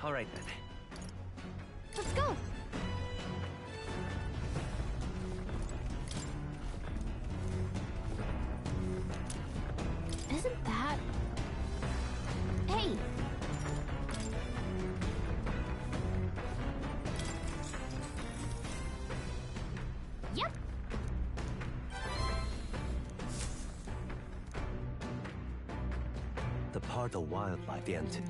All right then. Let's go! Isn't that... Hey! Yep! The part of wildlife ends.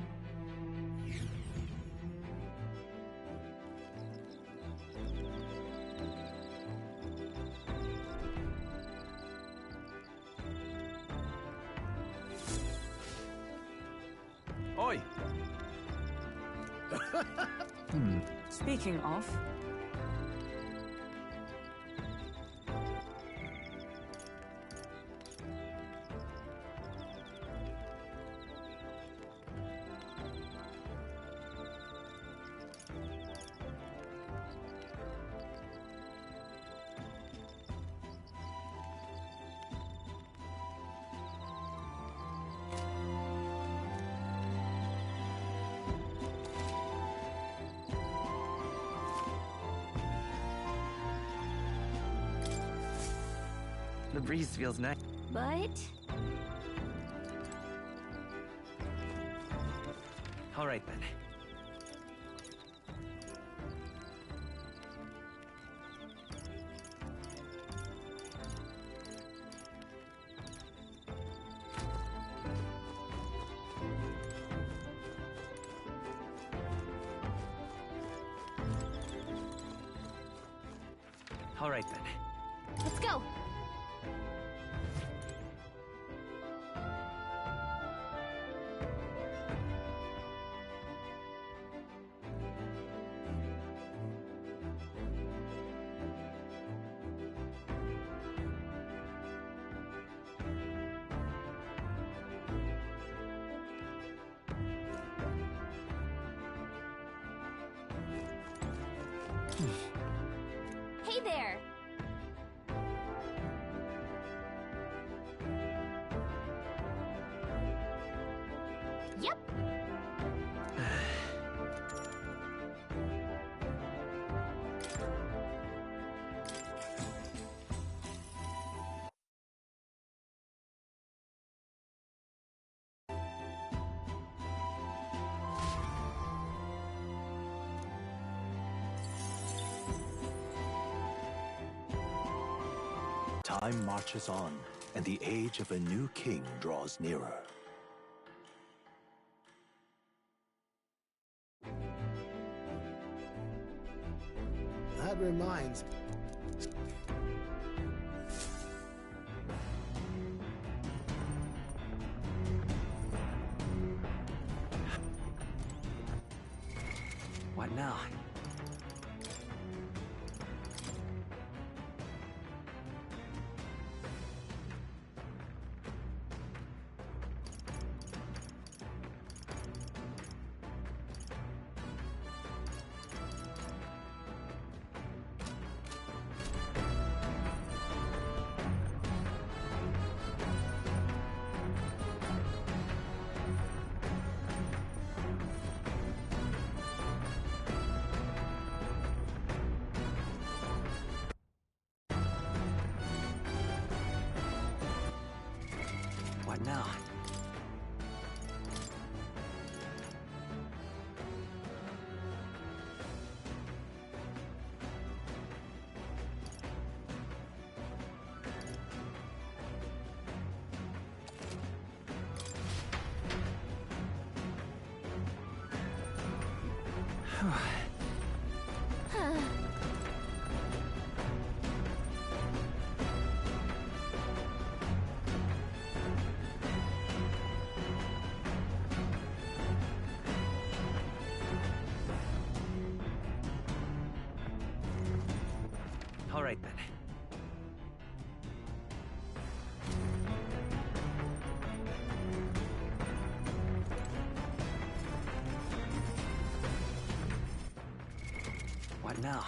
Oi! Speaking of... The breeze feels nice. But... All right then. All right then. Let's go! Hey there! Yep! Time marches on, and the age of a new king draws nearer. That reminds... What now? What now? All right then. What now?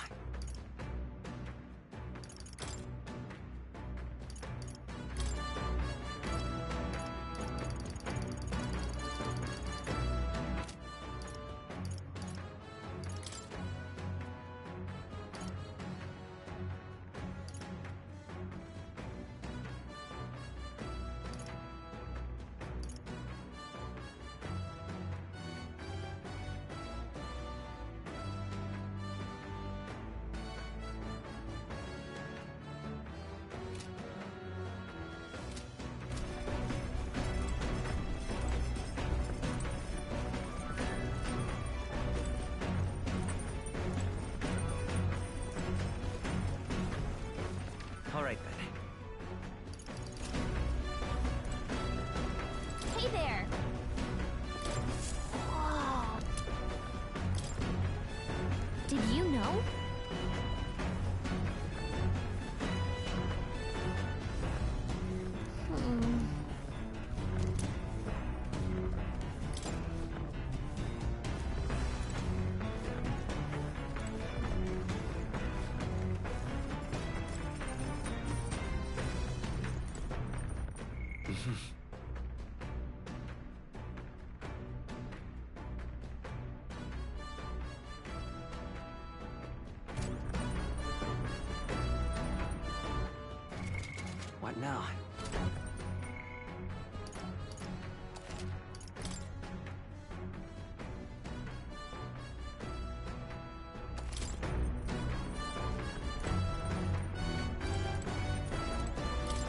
What now?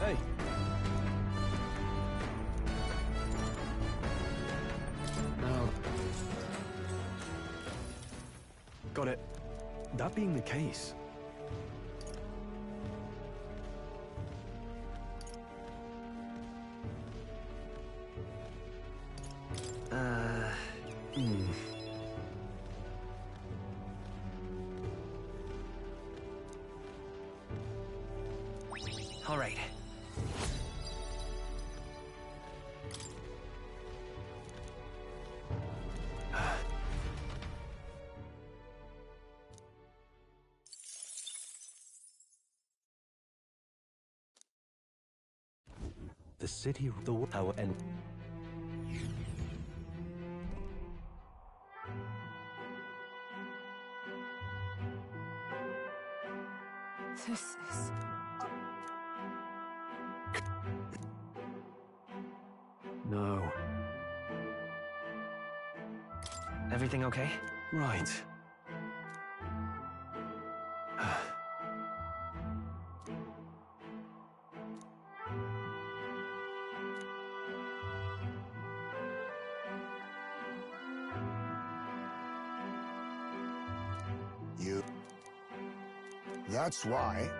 Hey! No. Got it. That being the case, All right. the city, the tower, and This is... no. Everything okay? Right. You. That's why.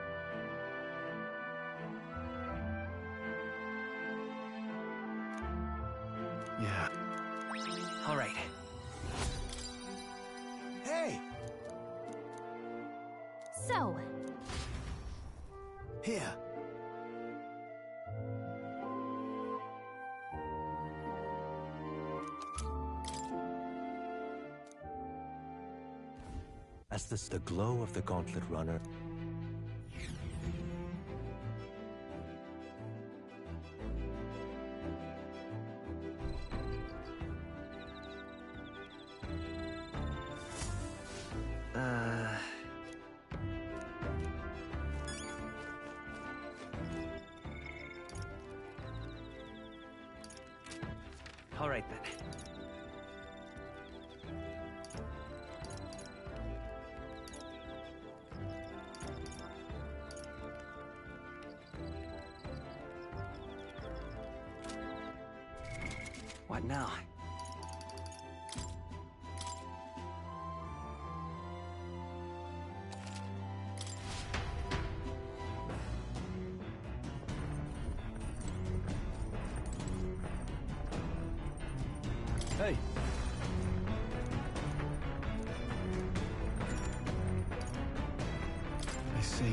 Yeah. All right. Hey! So, Here. As the glow of the gauntlet runner. All right then. What now? Hey! I see.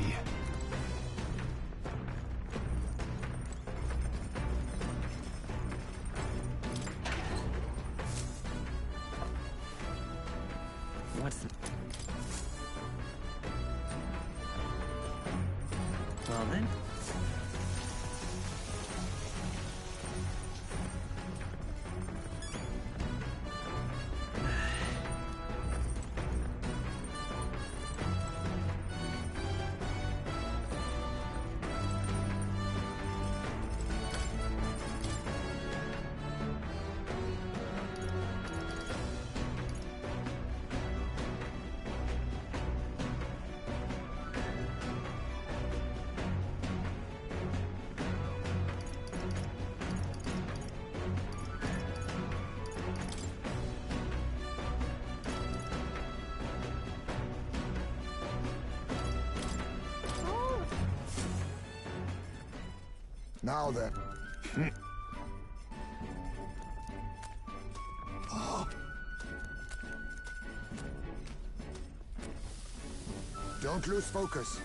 What's the... Well then. Now then. Don't lose focus.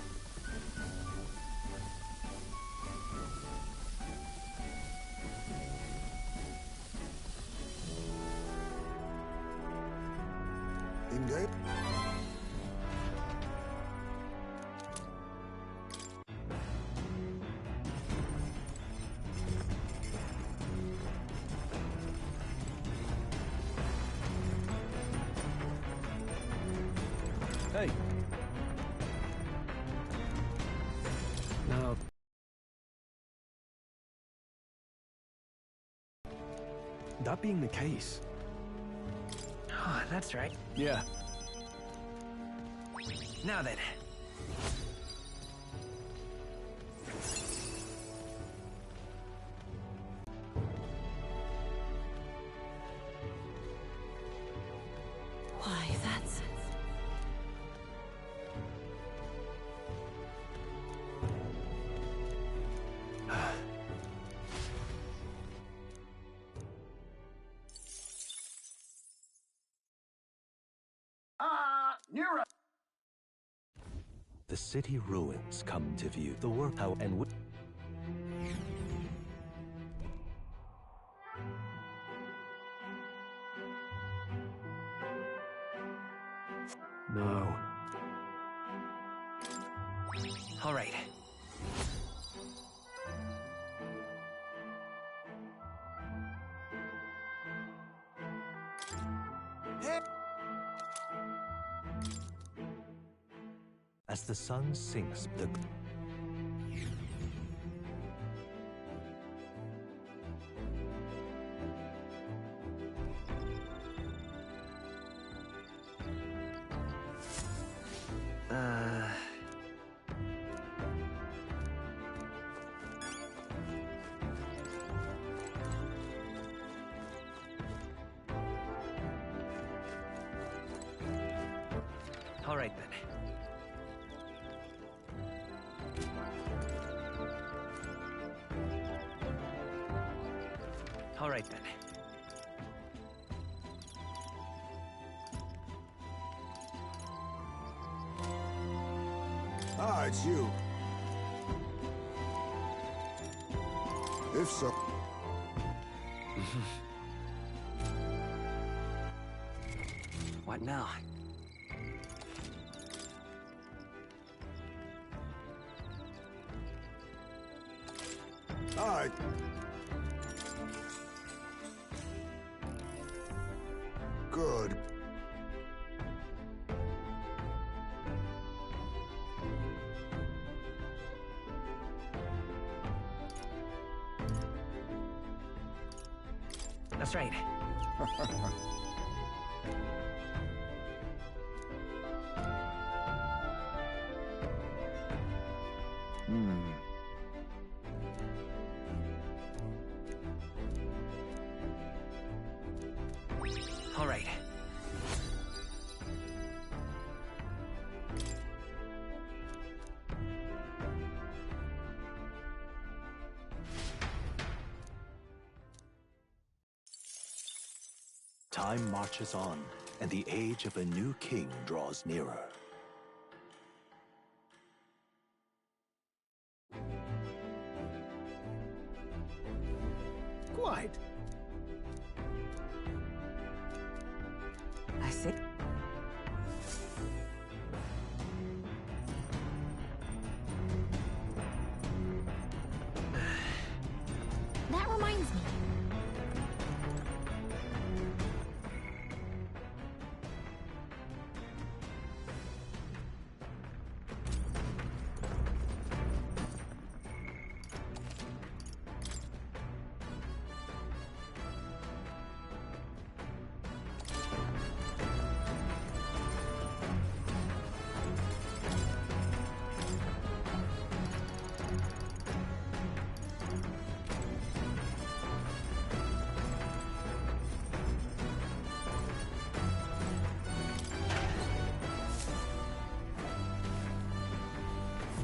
Engage. That being the case... Oh, that's right. Yeah. Now then. Why, that's... The city ruins come to view. The workout and No. All right. as the sun sinks, the All right then. All right then. Ah, it's you. If so... What now? Ah, good. That's right. All right. time marches on, and the age of a new king draws nearer. Quite. I see. That reminds me.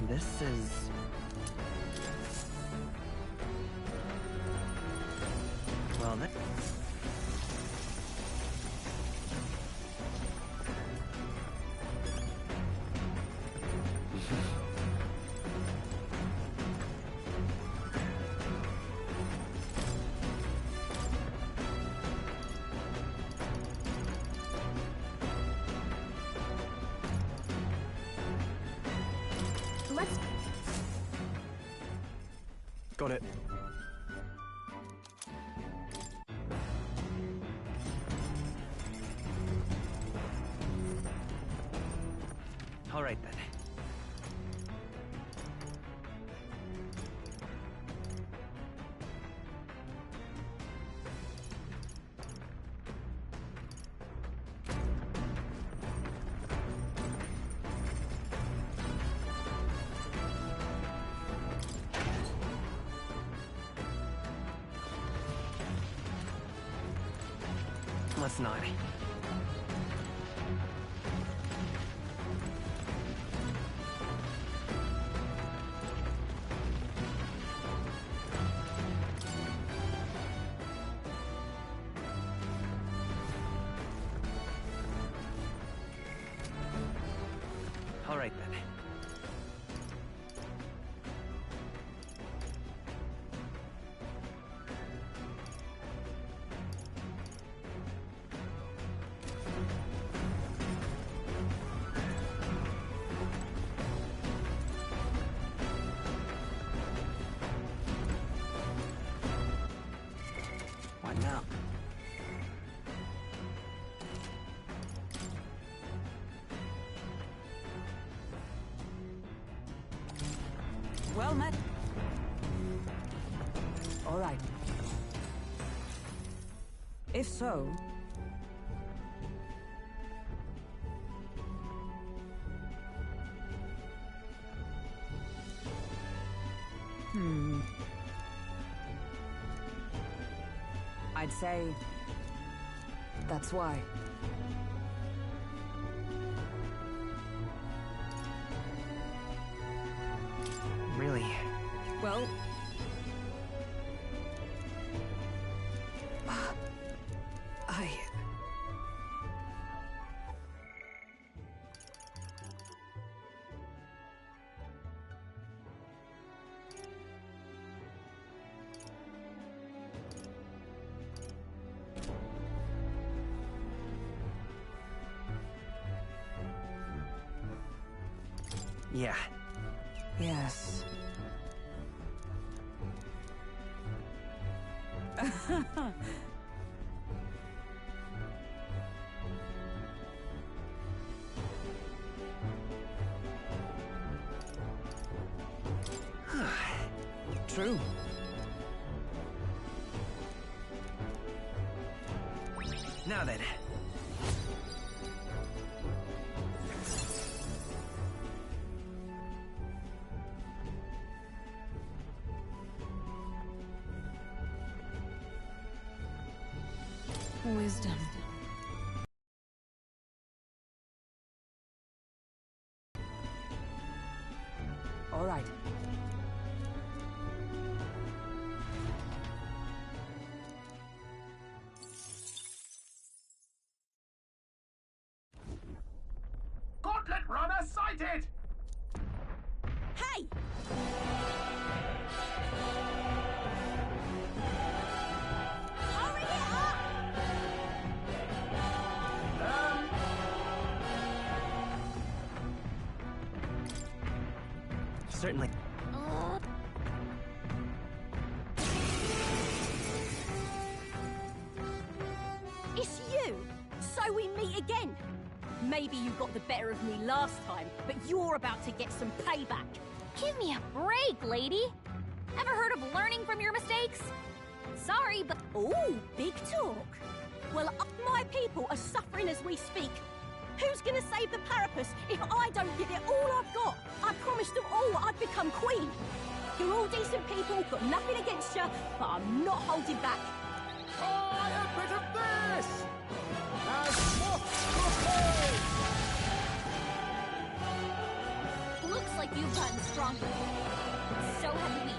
This is... Well, that... Let's... Got it. All right then. Let's not. All right then. What now? Well met. All right. If so... I'd say... that's why. Really? Well... I... Yeah. Yes. True. Now then. Wisdom. All right. Gauntlet runner sighted! Hey! Hurry it up! Certainly. It's you! So we meet again! Maybe you got the better of me last time, but you're about to get some payback. Give me a break, lady. Ever heard of learning from your mistakes? Sorry, but... Ooh, big talk. Well, my people are suffering as we speak. Who's gonna save the Parapus if I don't give it all I've got? I promised them all I'd become queen. You're all decent people, got nothing against you, but I'm not holding back. Try a bit of this! looks like you've gotten stronger. So have we.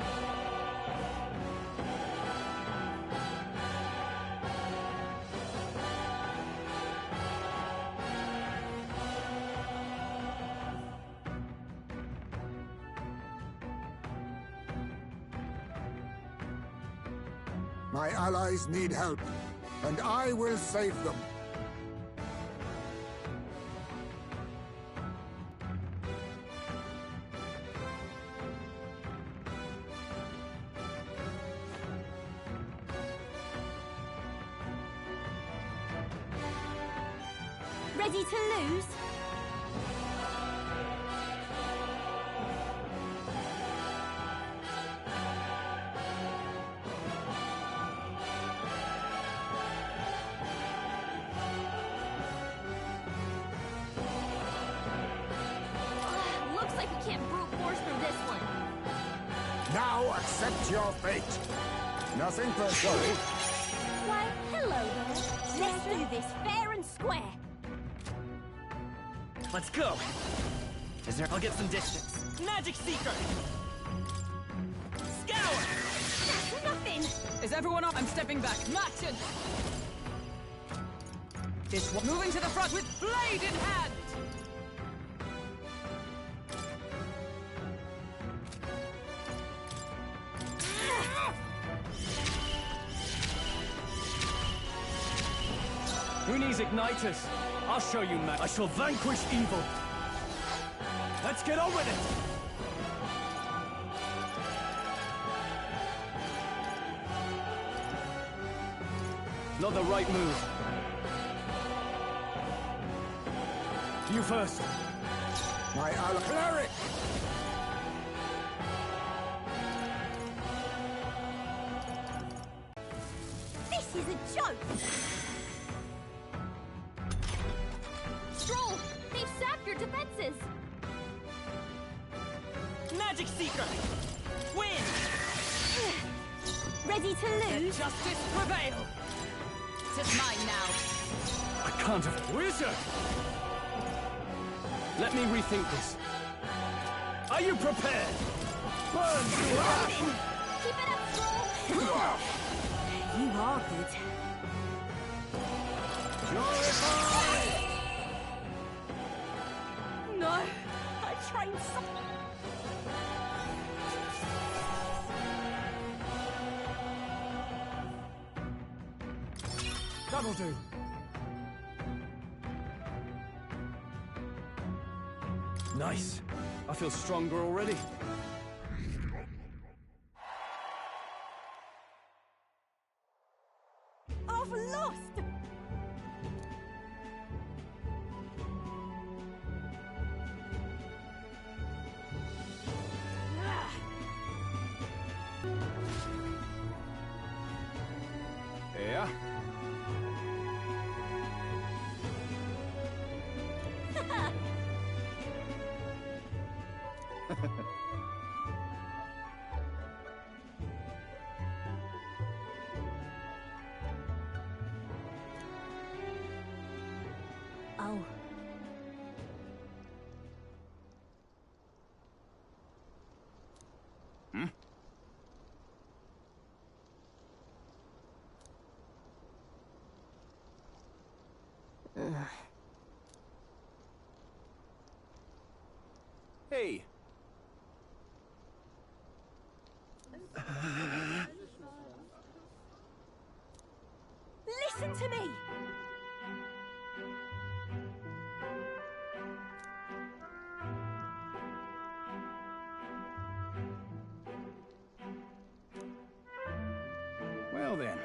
My allies need help, and I will save them. Ready to lose? Looks like we can't brute force through this one. Now accept your fate. Nothing personal. Why, hello there. Let's do this fair and square. Let's go. Is there? I'll get some distance. Magic Seeker. Scour. That's nothing. Is everyone up? I'm stepping back. Action! This one moving to the front with blade in hand! Who needs igniters? I'll show you, man. I shall vanquish evil. Let's get on with it! Not the right move. You first. My ally cleric! This is a joke. Stroll, they've sapped your defenses. Magic Seeker. Win. Ready to Let lose? justice prevail! It is mine now. I can't have... Wizard! Let me rethink this. Are you prepared? Burn to wrath! Keep it up, Stroll. You are good. No, I trained so... That'll do. Nice. I feel stronger already. I've lost! Yeah? Oh. Hey. Listen to me! Well then.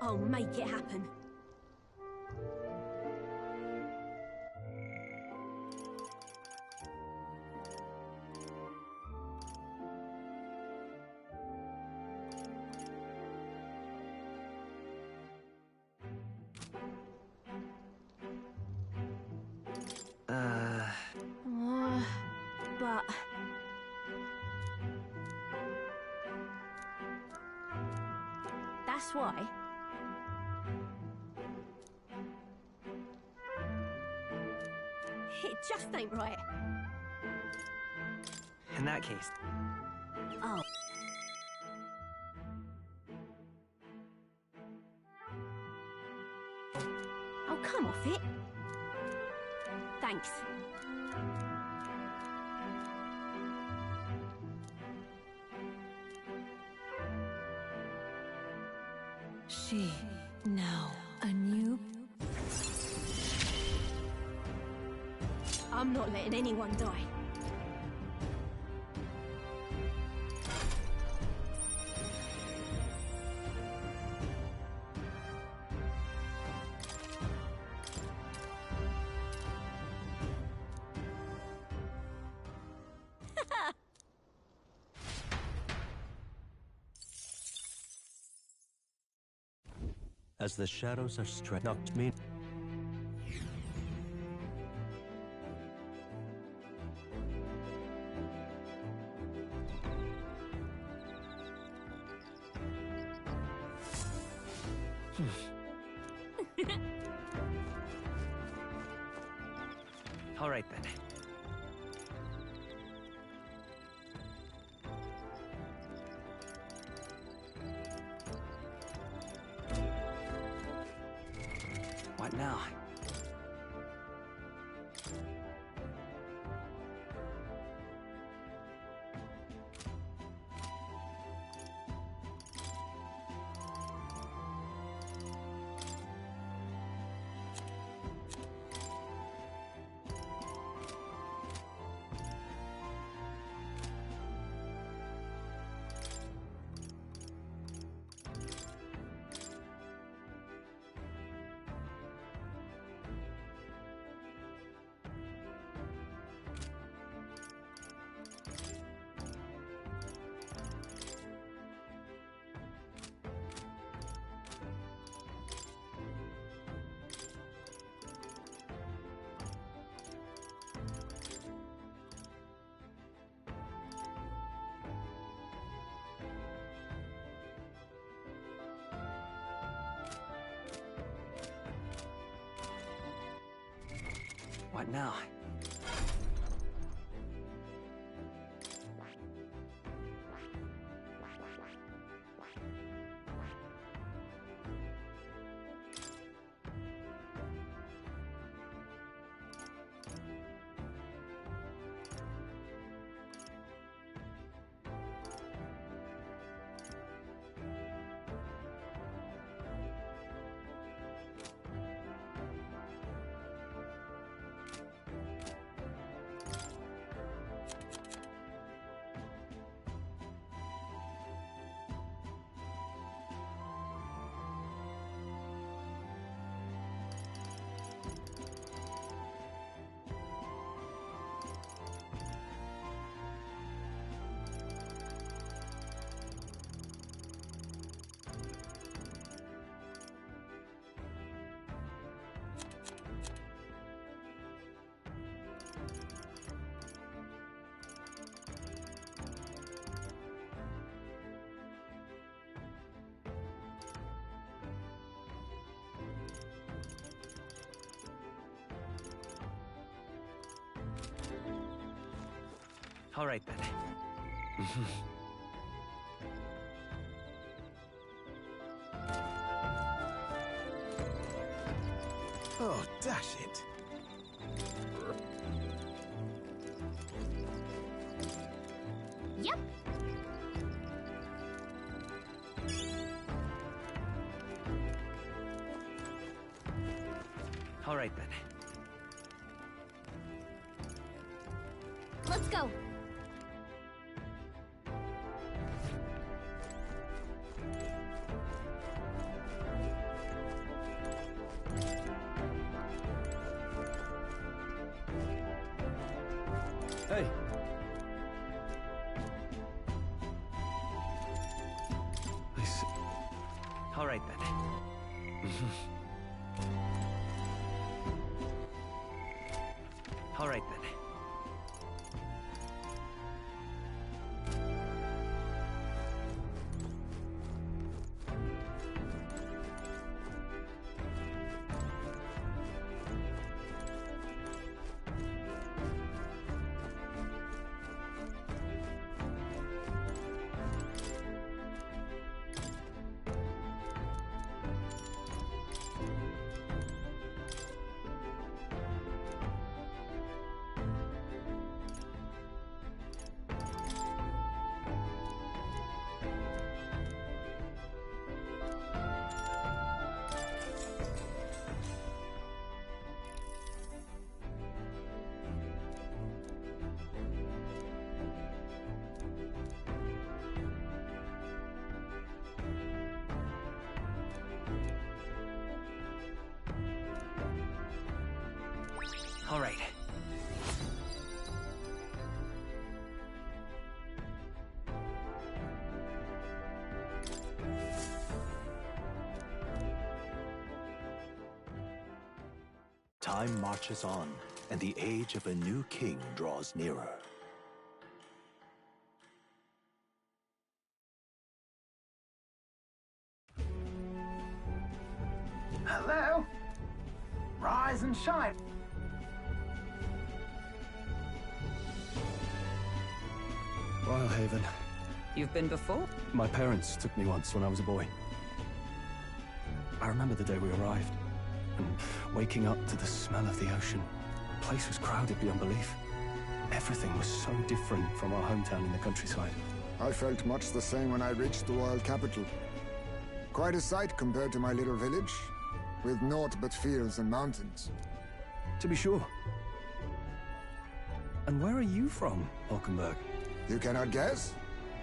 I'll make it happen. But... That's why. It just ain't right. In that case, Oh. Oh, come off it. Thanks. She now a new... I'm not letting anyone die. As the shadows are knocked me. All right then. What now? What now? All right then. Oh, dash it. Yep. All right then. Let's go. Hey, I see. All right then. All right then. All right. Time marches on, and the age of a new king draws nearer. Hello? Rise and shine. Haven. You've been before? My parents took me once when I was a boy. I remember the day we arrived, and waking up to the smell of the ocean. The place was crowded beyond belief. Everything was so different from our hometown in the countryside. I felt much the same when I reached the world capital. Quite a sight compared to my little village, with naught but fields and mountains. To be sure. And where are you from, Hulkenberg? You cannot guess?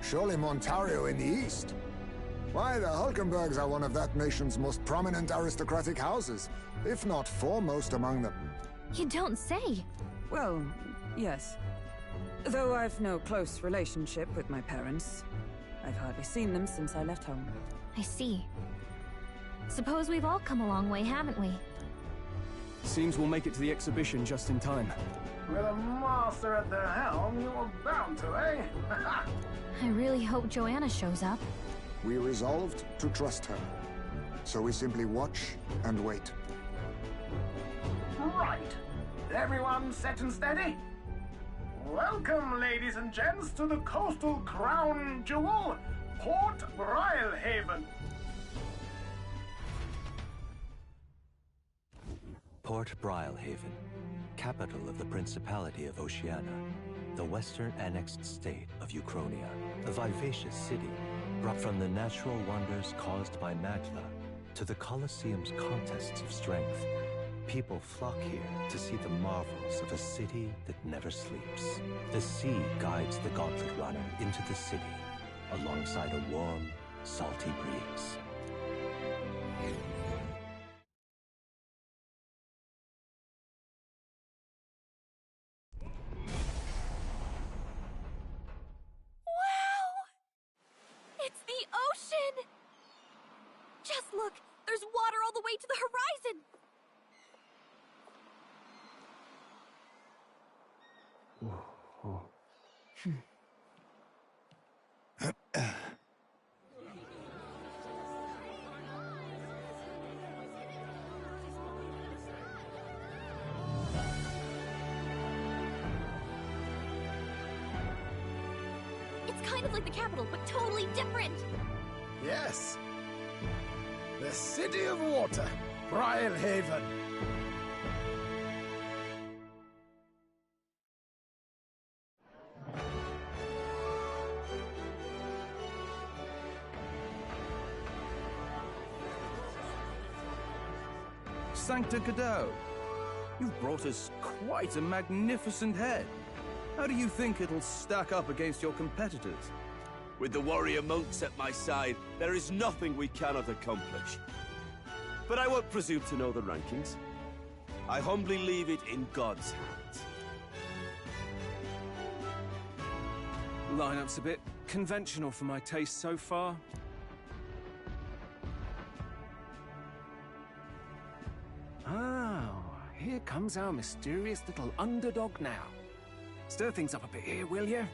Surely Montario in the east. Why, the Hulkenbergs are one of that nation's most prominent aristocratic houses, if not foremost among them. You don't say. Well, yes. Though I've no close relationship with my parents. I've hardly seen them since I left home. I see. Suppose we've all come a long way, haven't we? Seems we'll make it to the exhibition just in time. With a master at the helm, you were bound to, eh? I really hope Joanna shows up. We resolved to trust her. So we simply watch and wait. Right. Everyone set and steady? Welcome, ladies and gents, to the coastal crown jewel, Port Brilehaven. Port Brilehaven, capital of the Principality of Oceania, the western annexed state of Uchronia, a vivacious city, brought from the natural wonders caused by Magla to the Colosseum's contests of strength. People flock here to see the marvels of a city that never sleeps. The sea guides the gauntlet runner into the city, alongside a warm, salty breeze. It's the ocean! Just look! There's water all the way to the horizon! It's kind of like the capital, but totally different! Yes. The City of Water, Brilehaven. Sancta Cadeau, you've brought us quite a magnificent head. How do you think it'll stack up against your competitors? With the warrior monks at my side, there is nothing we cannot accomplish. But I won't presume to know the rankings. I humbly leave it in God's hands. Lineup's a bit conventional for my taste so far. Oh, here comes our mysterious little underdog now. Stir things up a bit here, will you?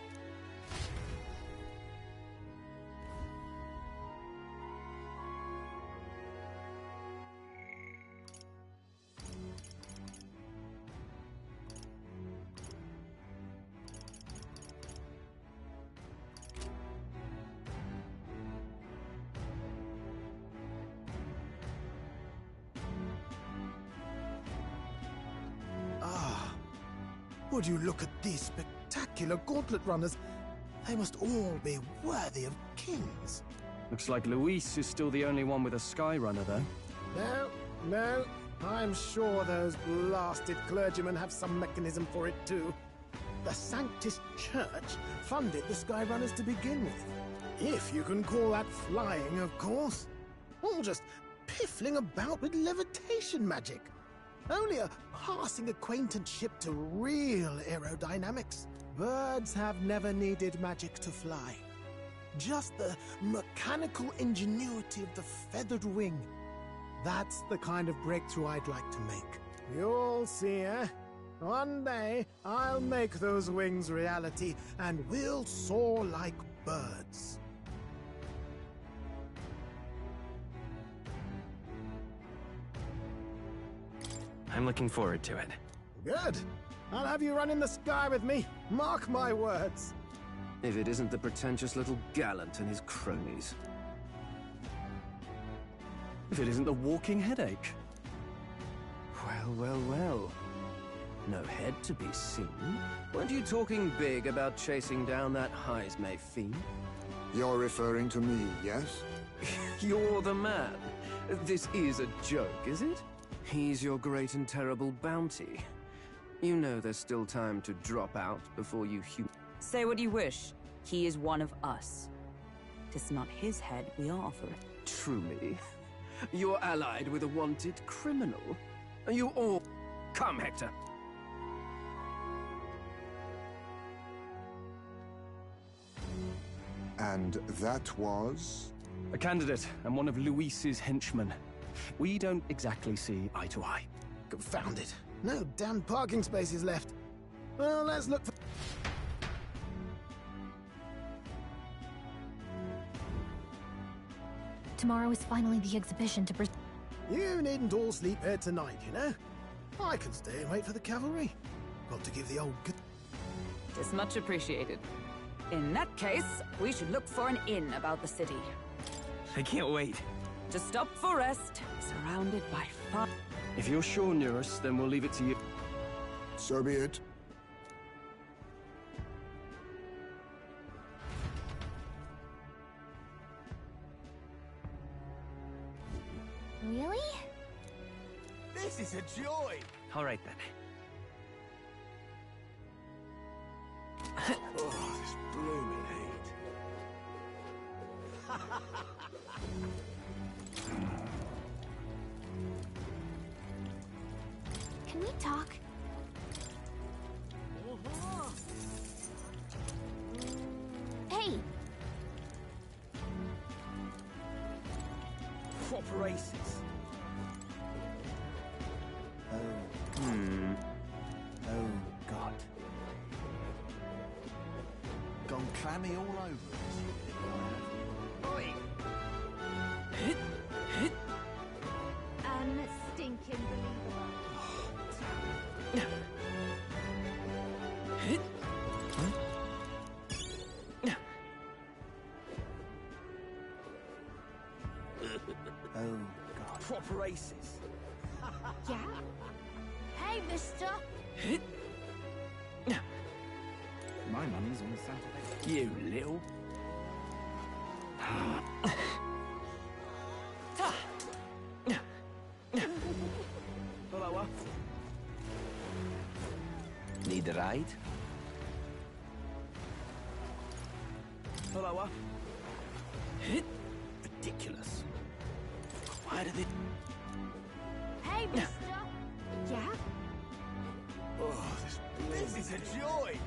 Would you look at these spectacular gauntlet runners? They must all be worthy of kings. Looks like Luis is still the only one with a sky runner, though. No. I'm sure those blasted clergymen have some mechanism for it too. The Sanctus Church funded the Skyrunners to begin with. If you can call that flying, of course. All just piffling about with levitation magic. Only a passing acquaintanceship to real aerodynamics. Birds have never needed magic to fly. Just the mechanical ingenuity of the feathered wing. That's the kind of breakthrough I'd like to make. You'll see, eh? One day, I'll make those wings reality, and we'll soar like birds. I'm looking forward to it. Good. I'll have you run in the sky with me. Mark my words. If it isn't the pretentious little gallant and his cronies. If it isn't the walking headache. Well, well, well. No head to be seen. Weren't you talking big about chasing down that Heismay fiend? You're referring to me, yes? You're the man. This is a joke, is it? He's your great and terrible bounty. You know there's still time to drop out before you Say what you wish. He is one of us. 'Tis not his head we are offering. Truly? You're allied with a wanted criminal? You all... Come, Hector. And that was? A candidate and one of Luis's henchmen. We don't exactly see eye to eye. Confound it. No damn parking spaces left. Well, let's look for... Tomorrow is finally the exhibition to You needn't all sleep here tonight, you know? I can stay and wait for the cavalry. Got to give the old... Tis much appreciated. In that case, we should look for an inn about the city. I can't wait. To stop for rest, surrounded by fun. If you're sure, Neurus, then we'll leave it to you. So be it. Really? This is a joy! All right, then. Oh, this blooming heat. Can we talk? Hey! Proper races. Oh, God. Gone clammy all over us. Oi! Stinking believable. Oh, God. Proper races. Yeah? Hey, mister! My money's on Saturday. You little... Hello, need a ride? Hello, ridiculous. Why do they... Hey, mister! Yeah? Oh, this is a joy!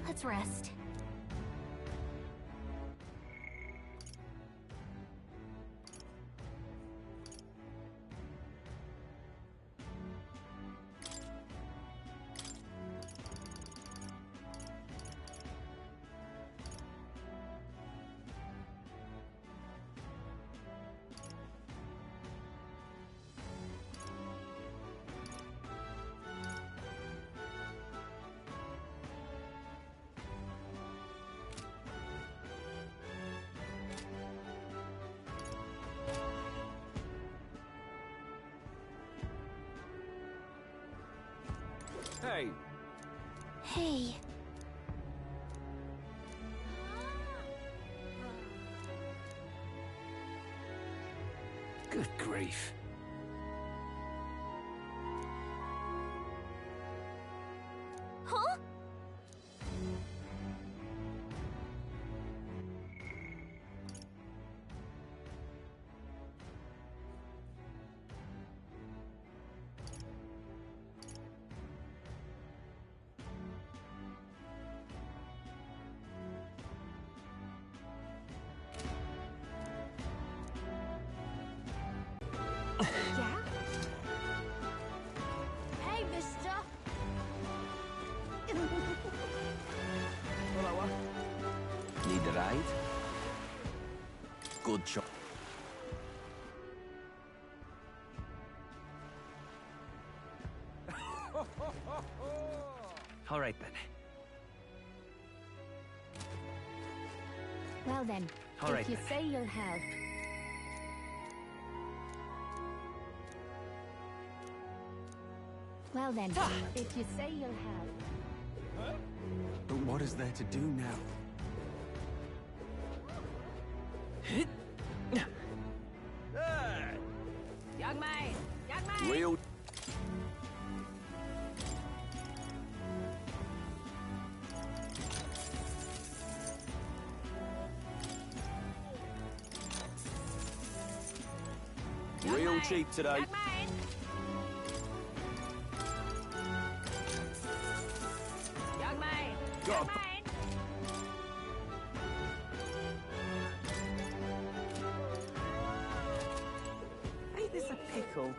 Let's rest. Hey. Hey. Good grief. Huh? Yeah? Hey, mister. Need a ride? Good job. All right, then. Well then, All if right, you then. say you'll help. Well then, if you say you'll help. But what is there to do now? Young man! Young man! Real. Real cheap today. Young man! Young man! Go Young on. man! Ain't this a pickle?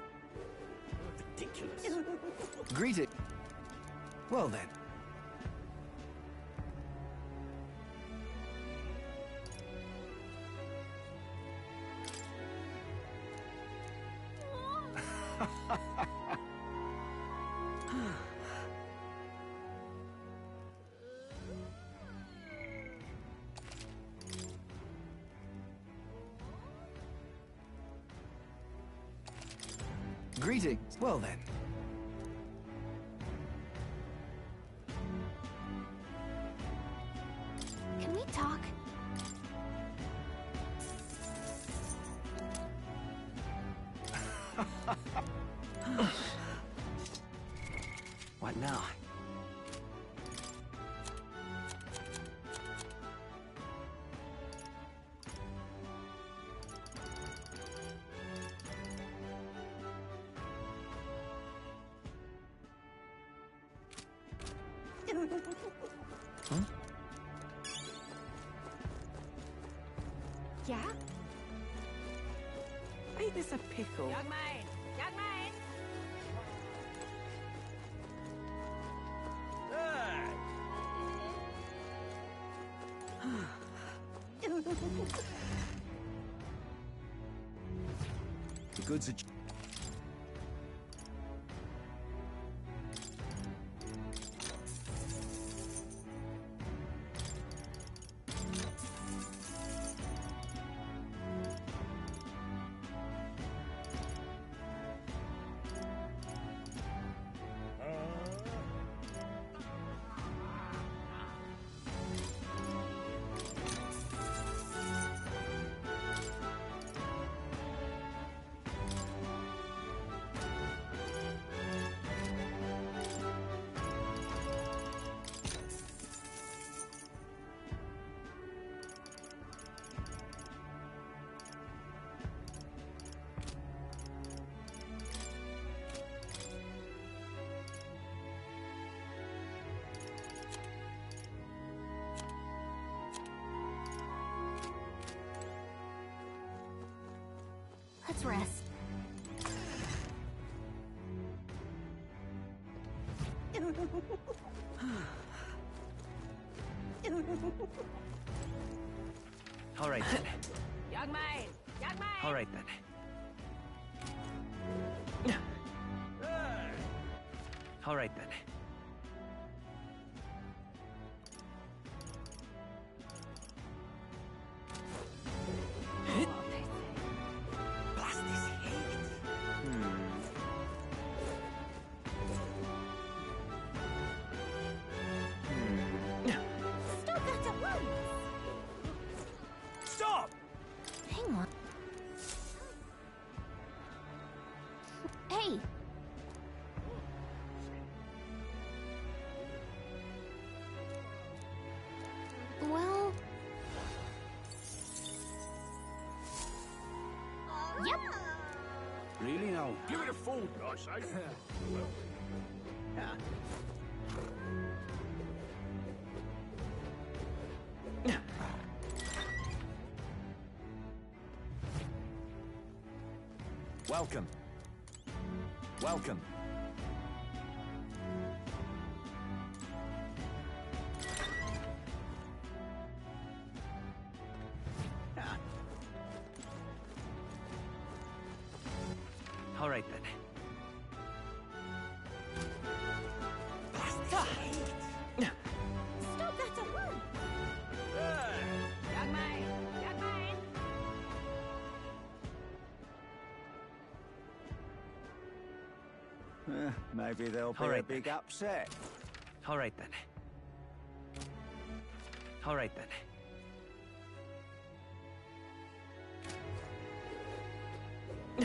Ridiculous. Greet it. Well then. Greetings. Well then. Can we talk? What now? Huh? Yeah? Ain't this a pickle? Young man! Young man! The goods are... Let's rest. All right, then. Young man! Young man! All right, then. All right, then. Blast this heat. Give it a fold, I say. Welcome. Welcome. All right then. Stop that at once! Young man! Young man! Maybe there'll be All a right, big then. upset. All right then. All right then.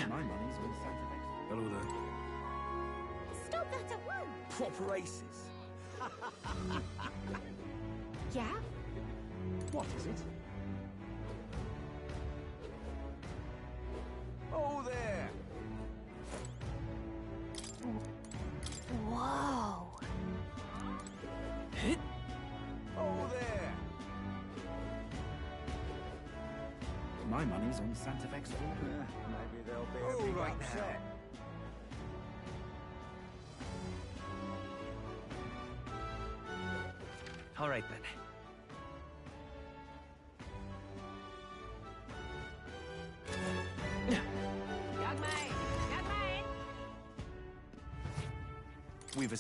My money's on Santa Fe. Hello there. Stop that at once! Proper aces. Yeah? What is it? Oh there. Whoa! Oh there. My money's on Santa Fe. Maybe there'll be a big right now. upset. All right then. Young man! Young man! We've a.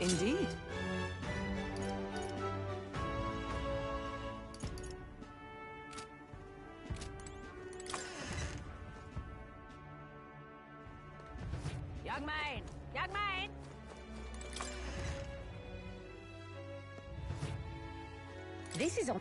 Indeed. Young man! Young man! This is on.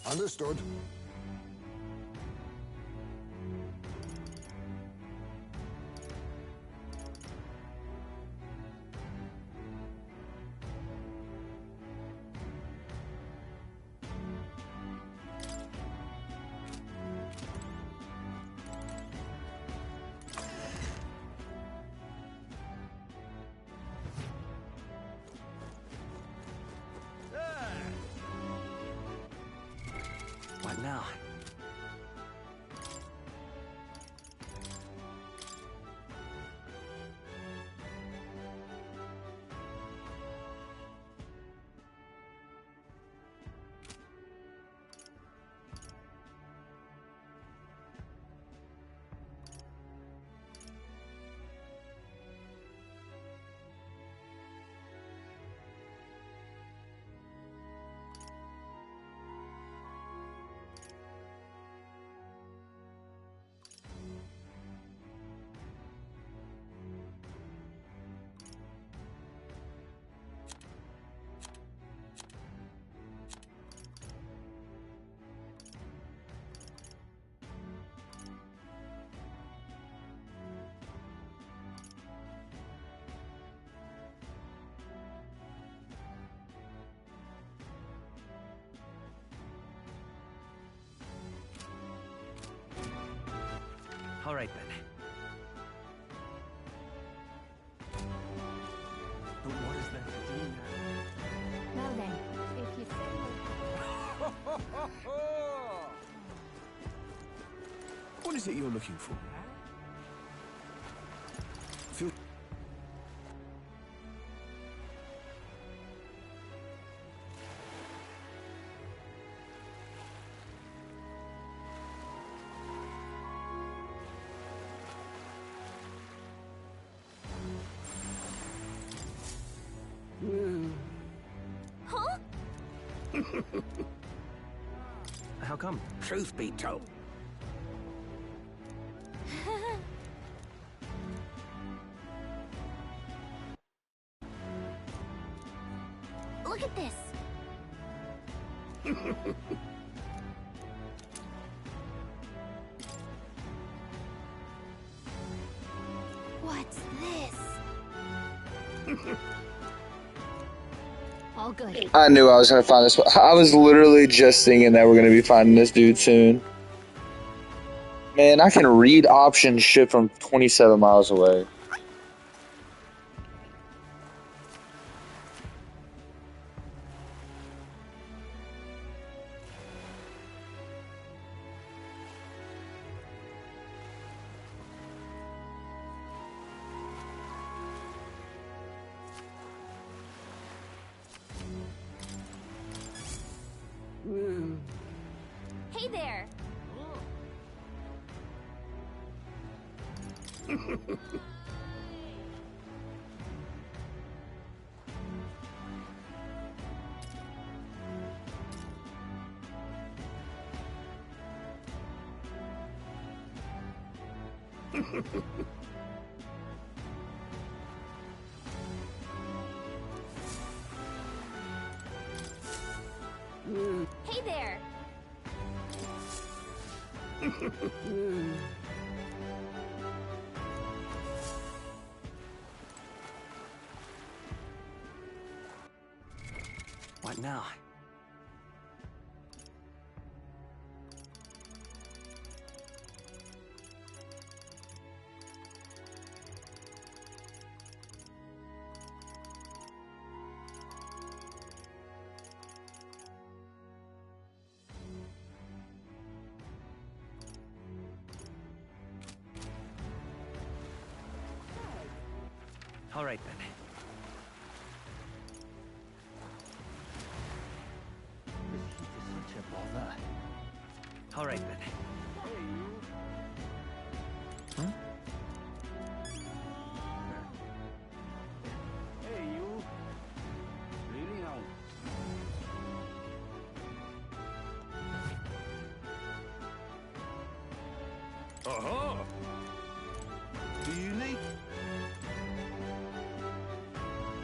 Understood. What now? All right, then. But what is there to do now? Well then, if you say... What is it you're looking for? Feel Huh? How come? Truth be told. Look at this. What's this? All good. I knew I was gonna find this. I was literally just thinking that we're gonna be finding this dude soon. Man, I can read options ship from 27 miles away. Hey there. Hey there. What now? All right, then. This heat is such a bother. All right, then. Huh? Hey, you. Really now? Aha! Do you need?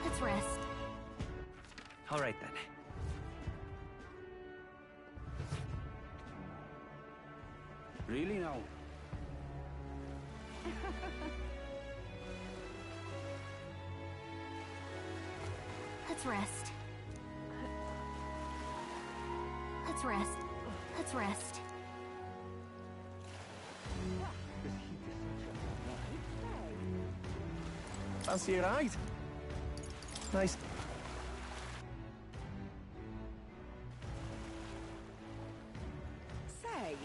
Let's rest. All right, then. Really now? Let's rest. Let's rest. Let's rest. This heat is such a bother. Fancy a ride? Nice. Say,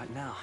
right now.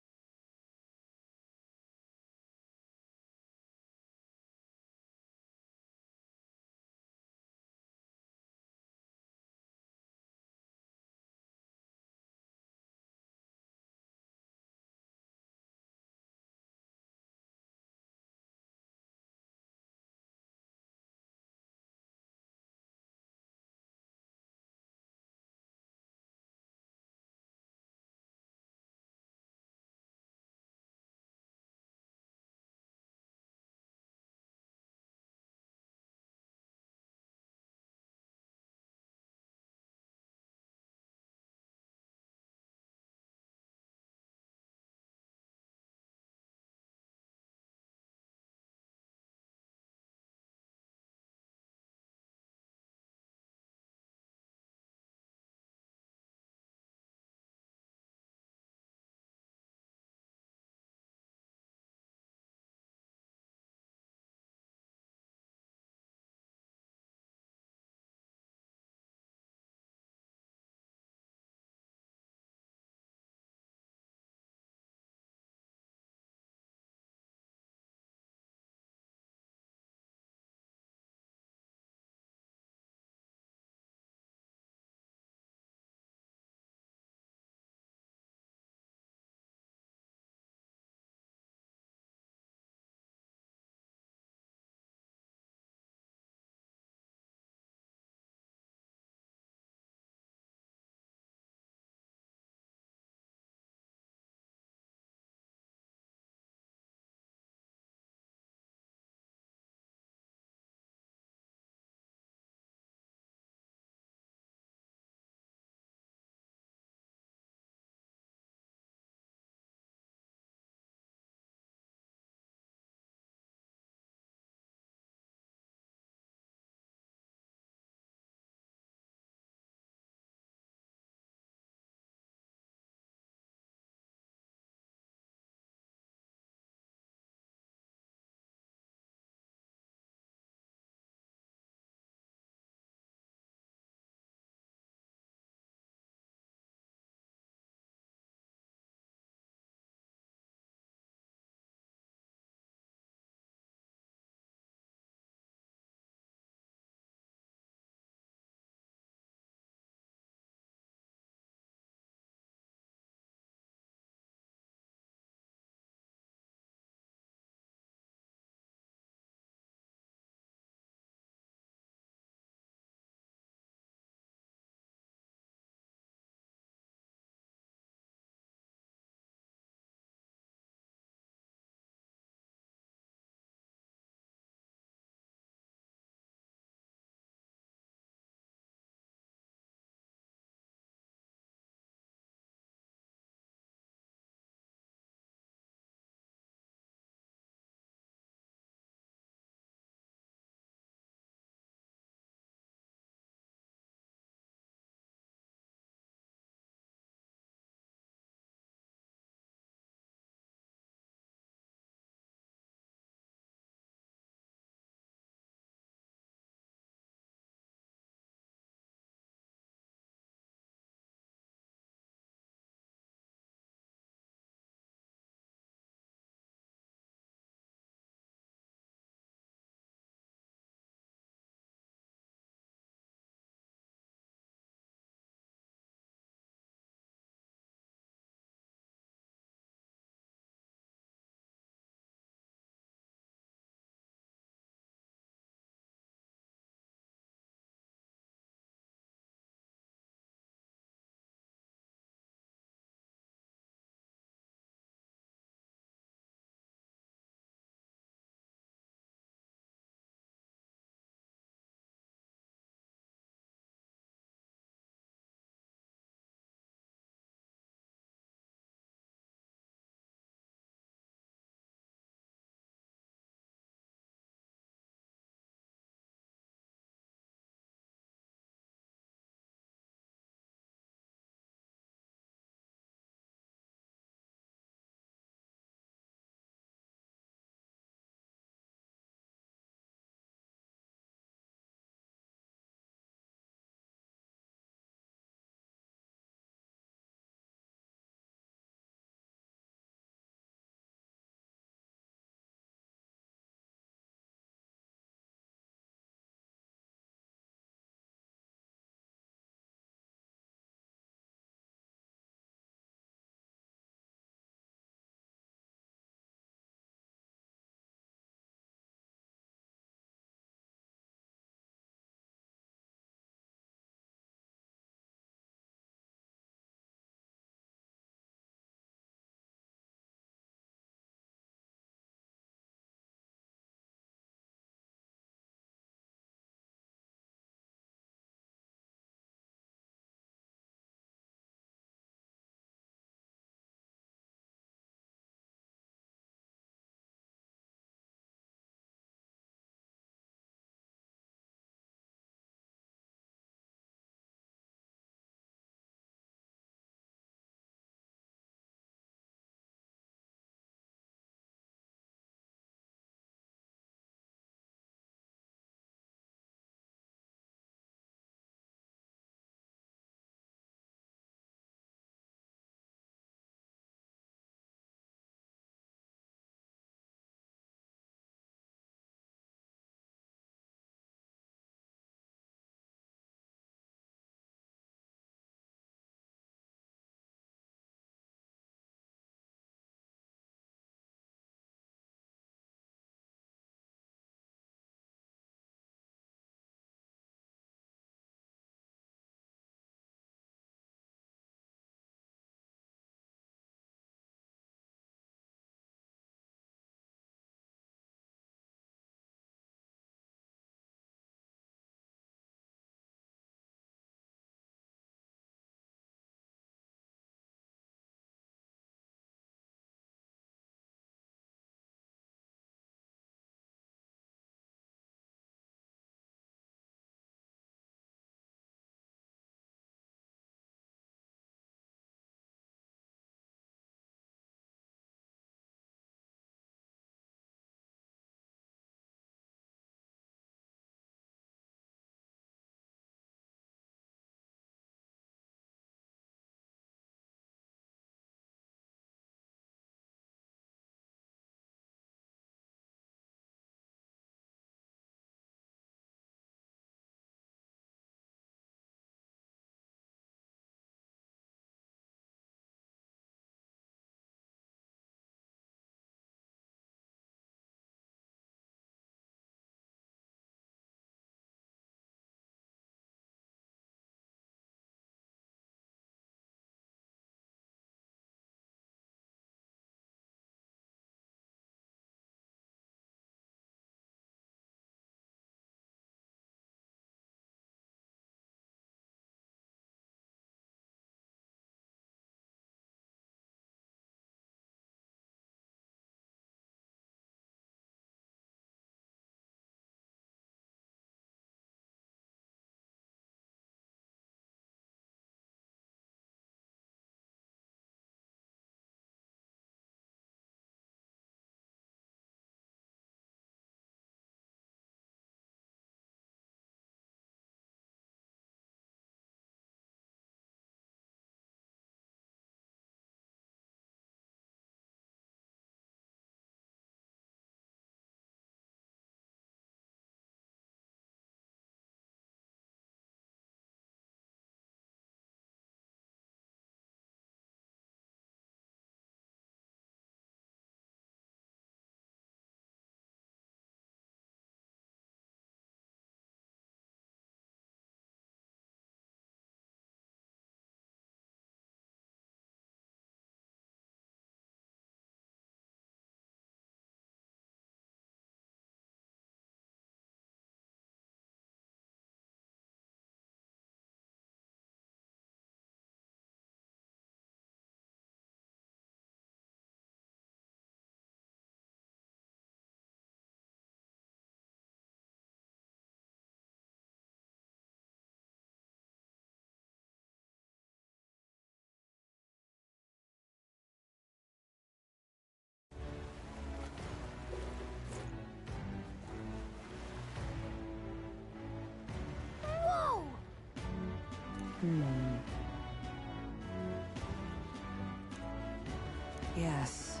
Yes.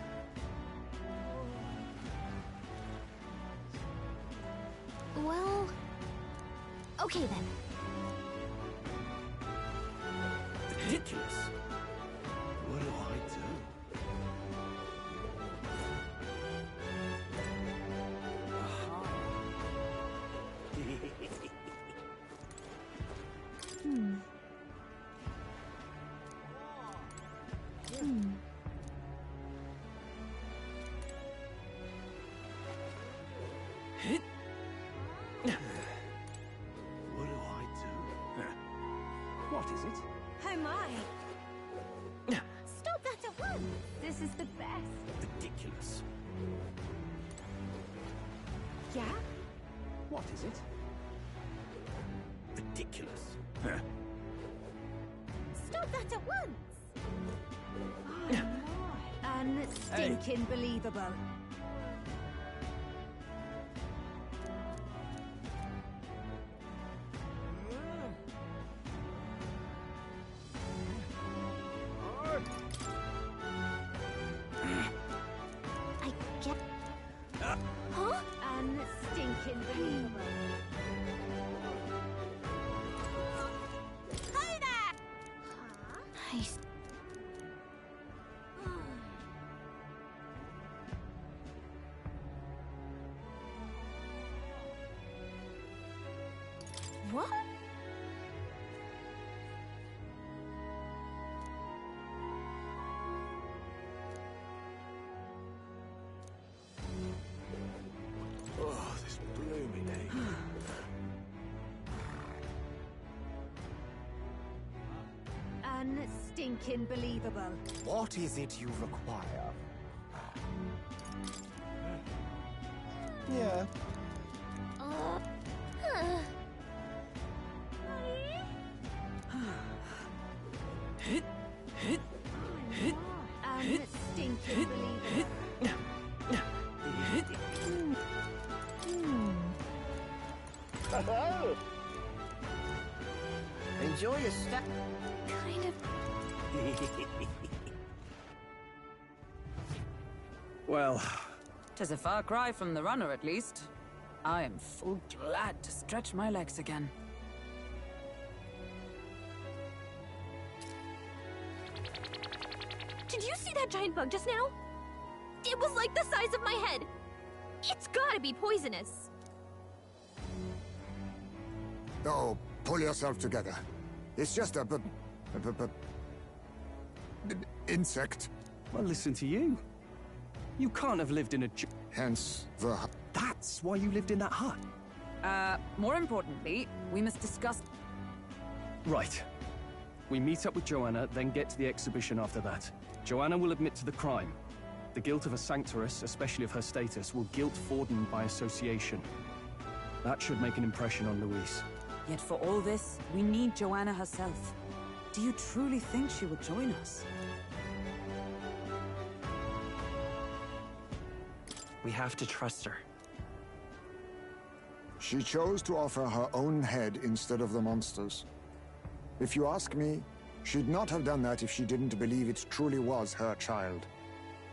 Well... Okay then. Ridiculous. What do I do? What do I do? What is it? Oh my! Stop that at once! This is the best. Ridiculous. Yeah? What is it? Ridiculous. Stop that at once! Unstinking believable. I get... Huh? Unstinking believable. Hi there! Huh? What? Oh, this blooming egg. Unstinking believable. What is it you require? Yeah. Unstinking believable. Enjoy your step. Kind of... Well, Tis a far cry from the runner, at least. I am full glad to stretch my legs again. Did you see that giant bug just now? It was like the size of my head. It's gotta be poisonous. Oh, pull yourself together. It's just a insect. well, listen to you. You can't have lived in a... Hence the... That's why you lived in that hut. More importantly, we must discuss... Right. We meet up with Joanna, then get to the exhibition after that. Joanna will admit to the crime. The guilt of a sanctoress, especially of her status, will guilt Forden by association. That should make an impression on Louise. Yet for all this, we need Joanna herself. Do you truly think she will join us? We have to trust her. She chose to offer her own head instead of the monster's. If you ask me, she'd not have done that if she didn't believe it truly was her child.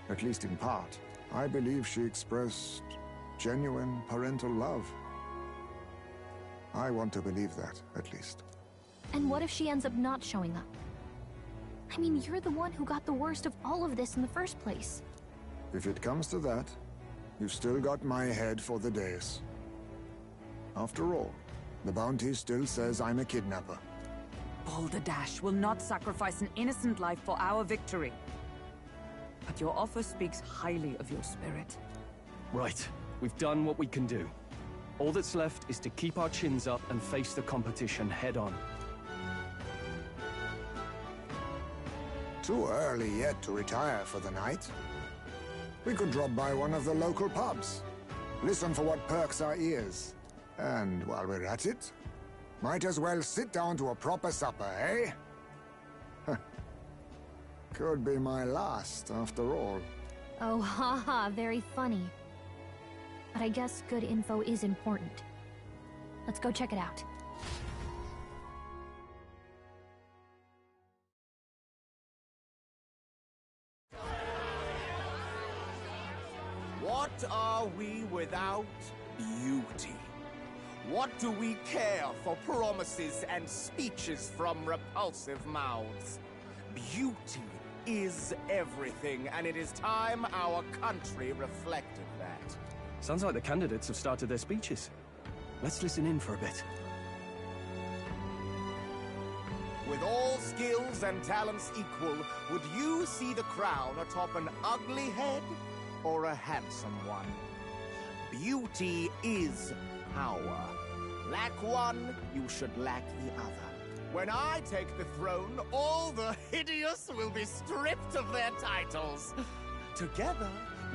At least in part. I believe she expressed genuine parental love. I want to believe that, at least. And what if she ends up not showing up? I mean, you're the one who got the worst of all of this in the first place. If it comes to that, you've still got my head for the dais. After all, the bounty still says I'm a kidnapper. Balderdash will not sacrifice an innocent life for our victory. But your offer speaks highly of your spirit. Right. We've done what we can do. All that's left is to keep our chins up and face the competition head on. Too early yet to retire for the night. We could drop by one of the local pubs. Listen for what perks our ears. And while we're at it, might as well sit down to a proper supper, eh? Could be my last, after all. Oh, haha, very funny. But I guess good info is important. Let's go check it out. What are we without beauty? What do we care for promises and speeches from repulsive mouths? Beauty is everything, and it is time our country reflected that. Sounds like the candidates have started their speeches. Let's listen in for a bit. With all skills and talents equal, would you see the crown atop an ugly head or a handsome one? Beauty is power. Lack one, you should lack the other. When I take the throne, all the hideous will be stripped of their titles. Together,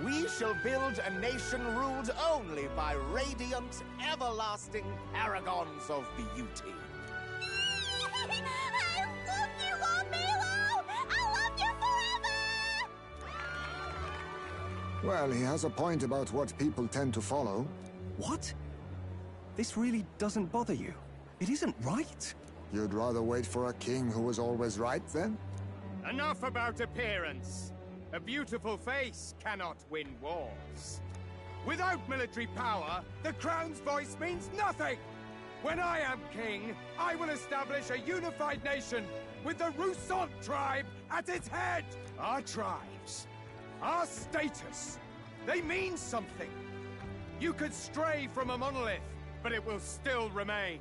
we shall build a nation ruled only by radiant, everlasting paragons of beauty. I love you, Milo! I love you forever! Well, he has a point about what people tend to follow. What? This really doesn't bother you? It isn't right. You'd rather wait for a king who was always right, then? Enough about appearance. A beautiful face cannot win wars. Without military power, the crown's voice means nothing! When I am king, I will establish a unified nation with the Rousant tribe at its head! Our tribes, our status, they mean something. You could stray from a monolith, but it will still remain.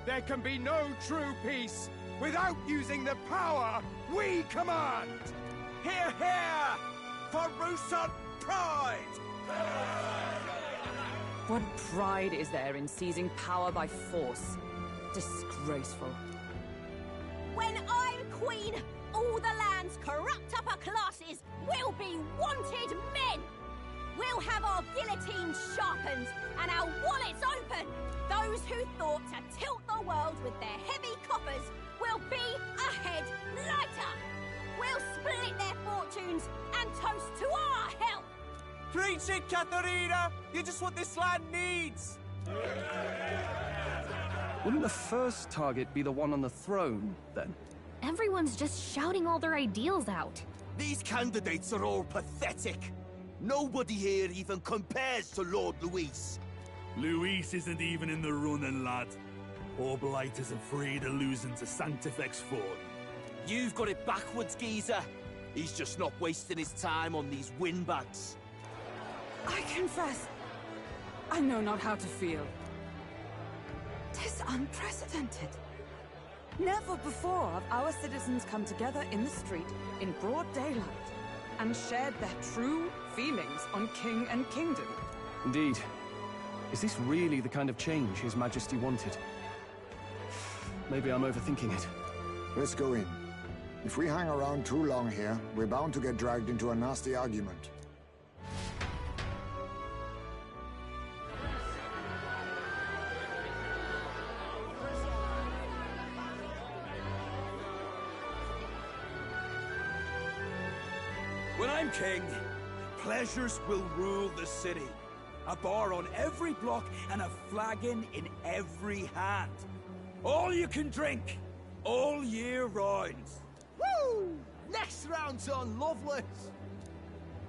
There can be no true peace without using the power we command! Hear, hear! For Rousant pride! What pride is there in seizing power by force? Disgraceful. When I'm queen, all the land's corrupt upper classes will be wanted men! We'll have our guillotines sharpened and our wallets open! Those who thought to tilt the world with their heavy coffers will be a head lighter! We'll split their fortunes and toast to our health! Preach it, Katharina! You're just what this land needs! Wouldn't the first target be the one on the throne, then? Everyone's just shouting all their ideals out. These candidates are all pathetic. Nobody here even compares to Lord Luis. Luis isn't even in the running, lad. Poor blighters afraid of losing to Santifex Ford. You've got it backwards, geezer. He's just not wasting his time on these windbags. I confess, I know not how to feel. 'Tis unprecedented. Never before have our citizens come together in the street in broad daylight and shared their true feelings on king and kingdom. Indeed. Is this really the kind of change His Majesty wanted? Maybe I'm overthinking it. Let's go in. If we hang around too long here, we're bound to get dragged into a nasty argument. When I'm king, pleasures will rule the city. A bar on every block and a flagon in every hand. All you can drink, all year round. Woo! Next round's on Loveless!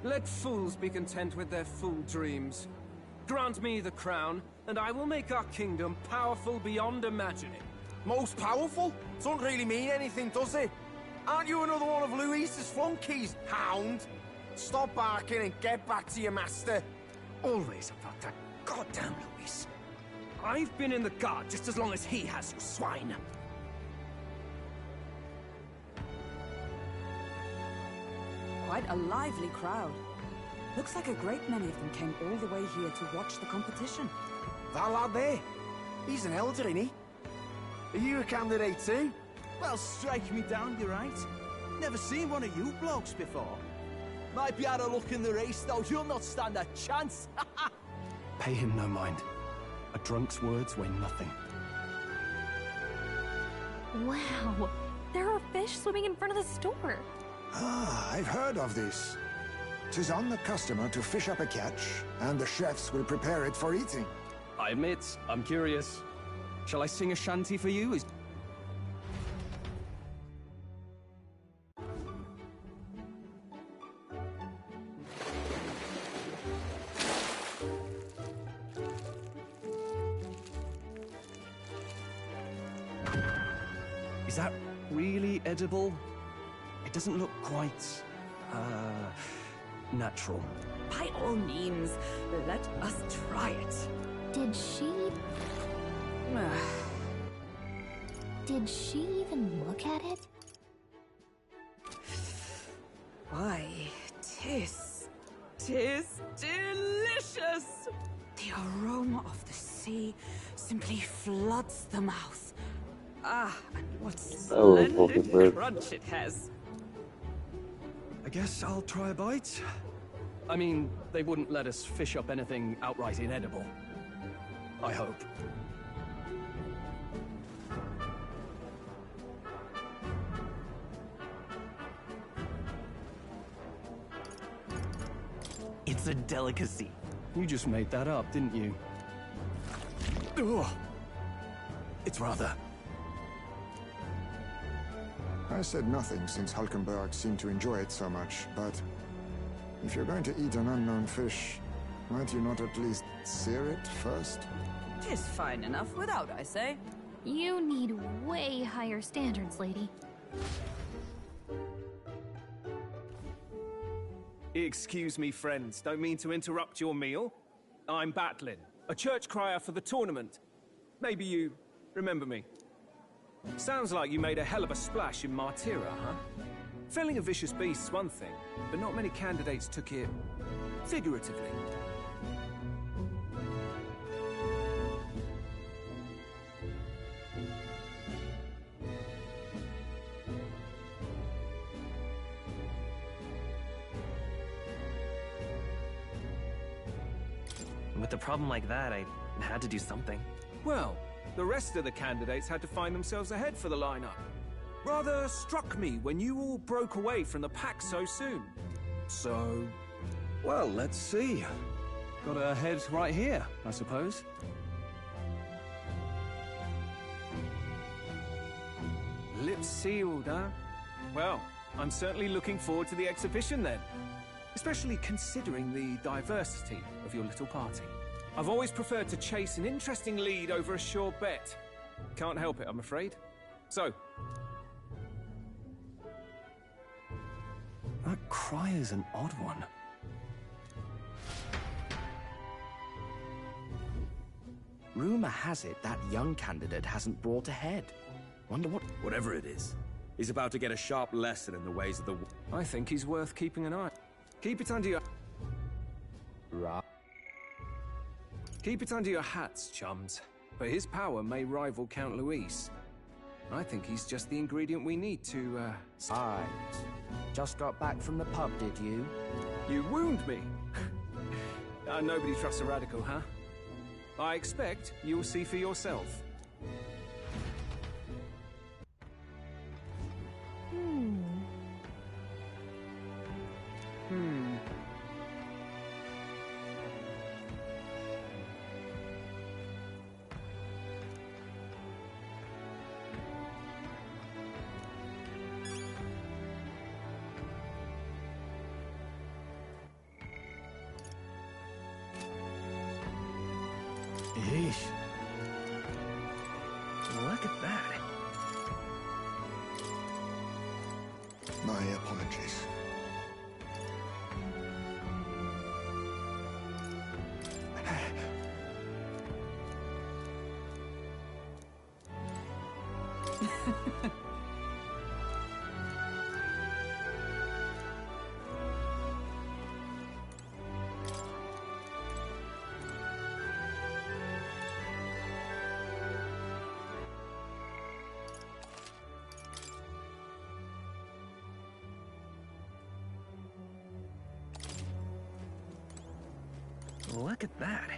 Let fools be content with their fool dreams. Grant me the crown, and I will make our kingdom powerful beyond imagining. Most powerful? Doesn't really mean anything, does it? Aren't you another one of Luis's flunkies, hound? Stop barking and get back to your master. Always about that goddamn Luis. I've been in the guard just as long as he has, you swine. Quite a lively crowd. Looks like a great many of them came all the way here to watch the competition. That lad there, he's an elder, ain't he? Are you a candidate too? Well, strike me down, you're right. Never seen one of you blokes before. Might be out of luck in the race, though. You'll not stand a chance. Pay him no mind. A drunk's words weigh nothing. Wow, there are fish swimming in front of the store. Ah, I've heard of this. 'Tis on the customer to fish up a catch, and the chefs will prepare it for eating. I admit, I'm curious. Shall I sing a shanty for you? Is that really edible? It doesn't look quite, natural. By all means, let us try it. Did she... Did she even look at it? Why, tis delicious! The aroma of the sea simply floods the mouth. Ah, and what splendid crunch it has. I guess I'll try a bite. I mean, they wouldn't let us fish up anything outright inedible. I hope. It's a delicacy. You just made that up, didn't you? Ugh. It's rather... I said nothing since Hulkenberg seemed to enjoy it so much, but if you're going to eat an unknown fish, might you not at least sear it first? 'Tis fine enough without, I say. You need way higher standards, lady. Excuse me, friends. Don't mean to interrupt your meal. I'm Batlin, a church crier for the tournament. Maybe you remember me. Sounds like you made a hell of a splash in Martyra, huh? Felling a vicious beast's one thing, but not many candidates took it figuratively. With a problem like that, I had to do something. Well, the rest of the candidates had to find themselves ahead for the lineup. Rather struck me when you all broke away from the pack so soon. So... Well, let's see. Got a head right here, I suppose. Lips sealed, huh? Well, I'm certainly looking forward to the exhibition then. Especially considering the diversity of your little party. I've always preferred to chase an interesting lead over a sure bet. Can't help it, I'm afraid. So... That cry is an odd one. Rumor has it that young candidate hasn't brought ahead. Wonder what... Whatever it is, he's about to get a sharp lesson in the ways of the... I think he's worth keeping an eye. Keep it under your... Right. Keep it under your hats, chums. But his power may rival Count Luis. I think he's just the ingredient we need to, Right. Just got back from the pub, did you? You wound me! Nobody trusts a radical, huh? I expect you'll see for yourself. Yeesh. Look at that. My apologies. Look at that.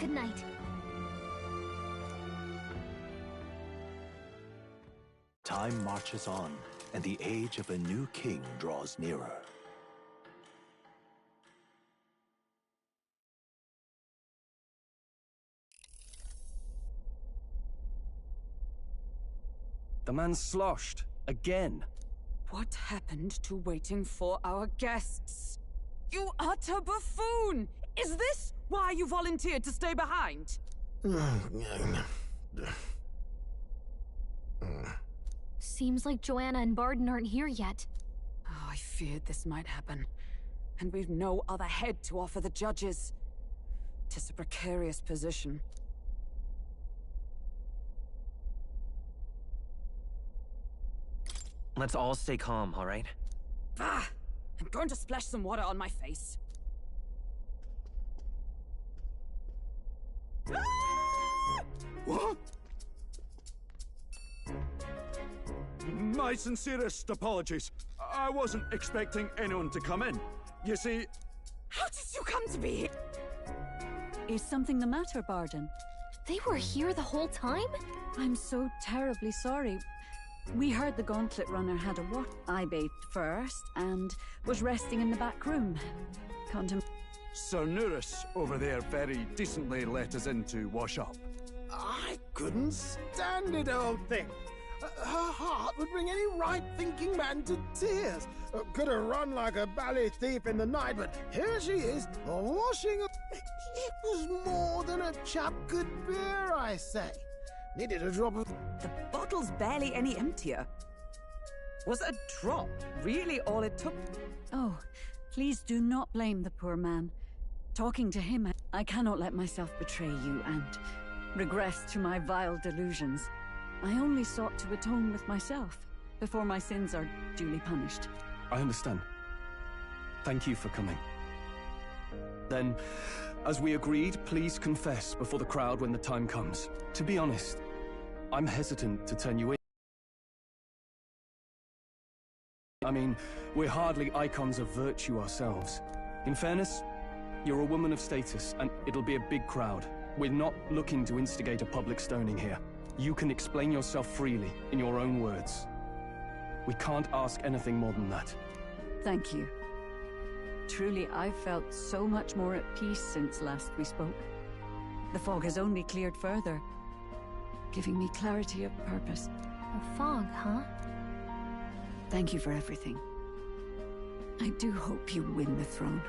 Good night. Time marches on, and the age of a new king draws nearer. The man's sloshed. Again. What happened to waiting for our guests? You utter buffoon! Is this why you volunteered to stay behind? Seems like Joanna and Barden aren't here yet. Oh, I feared this might happen. And we've no other head to offer the judges. 'Tis a precarious position. Let's all stay calm, all right? Ah! I'm going to splash some water on my face. What? My sincerest apologies. I wasn't expecting anyone to come in. You see... How did you come to be here? Is something the matter, Barden? They were here the whole time? I'm so terribly sorry. We heard the Gauntlet Runner had a walk. I bathed first and was resting in the back room. Sir Nuris over there very decently let us in to wash up. I couldn't stand it, old thing. Her heart would bring any right-thinking man to tears. Could have run like a bally thief in the night, but here she is, washing up. It was more than a chap could bear, I say. Needed a drop of... The bottle's barely any emptier. Was a drop really all it took? Oh, please do not blame the poor man. Talking to him, I cannot let myself betray you and regress to my vile delusions. I only sought to atone with myself before my sins are duly punished. I understand. Thank you for coming. Then, as we agreed, please confess before the crowd when the time comes. To be honest, I'm hesitant to turn you in. I mean, we're hardly icons of virtue ourselves. In fairness, you're a woman of status, and it'll be a big crowd. We're not looking to instigate a public stoning here. You can explain yourself freely, in your own words. We can't ask anything more than that. Thank you. Truly, I've felt so much more at peace since last we spoke. The fog has only cleared further, giving me clarity of purpose. A fog, huh? Thank you for everything. I do hope you win the throne.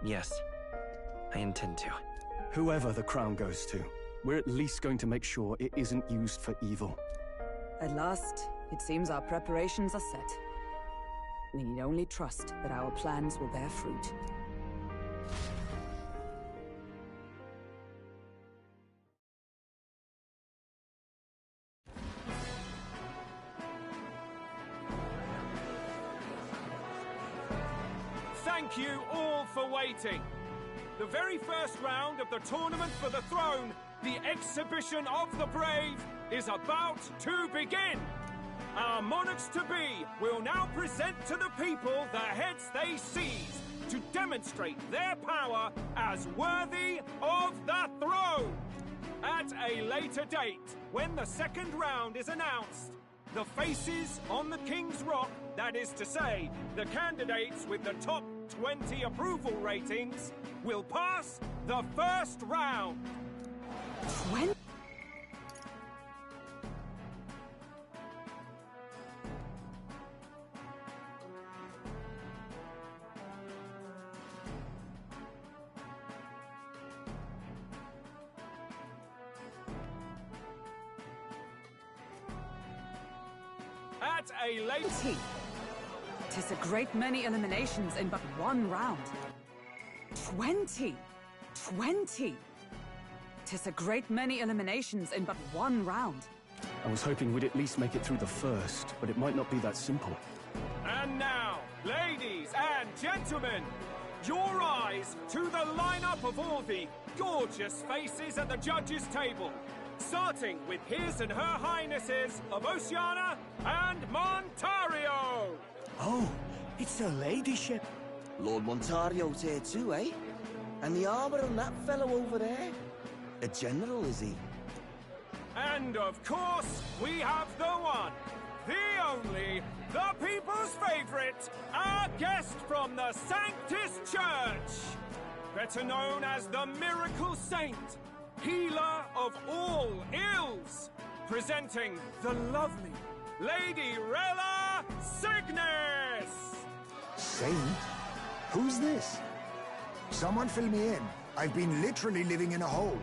Yes, I intend to. Whoever the crown goes to, we're at least going to make sure it isn't used for evil. At last, it seems our preparations are set. We need only trust that our plans will bear fruit. Thank you all for waiting. The very first round of the tournament for the throne, the exhibition of the brave, is about to begin. Our monarchs-to-be will now present to the people the heads they seize to demonstrate their power as worthy of the throne. At a later date, when the second round is announced, the faces on the King's Rock, that is to say, the candidates with the top 20 approval ratings, will pass the first round. 20? At a late... 'Tis a great many eliminations in but one round. 20! 20! 'Tis a great many eliminations in but one round. I was hoping we'd at least make it through the first, but it might not be that simple. And now, ladies and gentlemen, your eyes to the lineup of all the gorgeous faces at the judges' table, starting with His and Her Highnesses of Oceania and Montario! Oh, it's her ladyship. Lord Montario's here too, eh? And the armor on that fellow over there? A general, is he? And of course, we have the one, the only, the people's favorite, our guest from the Sanctus Church! Better known as the Miracle Saint, healer of all ills, presenting the lovely Lady Rella Cygnus! Saint? Who's this? Someone fill me in. I've been literally living in a hole.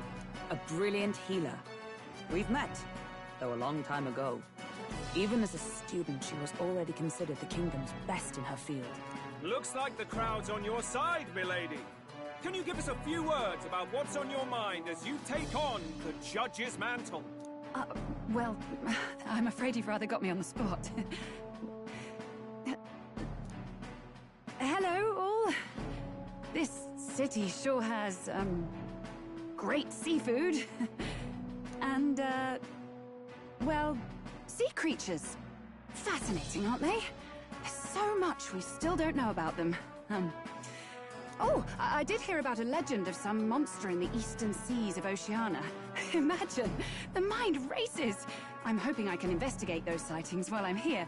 A brilliant healer. We've met, though a long time ago. Even as a student, she was already considered the kingdom's best in her field. Looks like the crowd's on your side, milady. Can you give us a few words about what's on your mind as you take on the judge's mantle? Well, I'm afraid you've rather got me on the spot. Hello, all. This city sure has, great seafood. And, well, sea creatures. Fascinating, aren't they? There's so much we still don't know about them. Oh, I did hear about a legend of some monster in the eastern seas of Oceania. Imagine, the mind races. I'm hoping I can investigate those sightings while I'm here.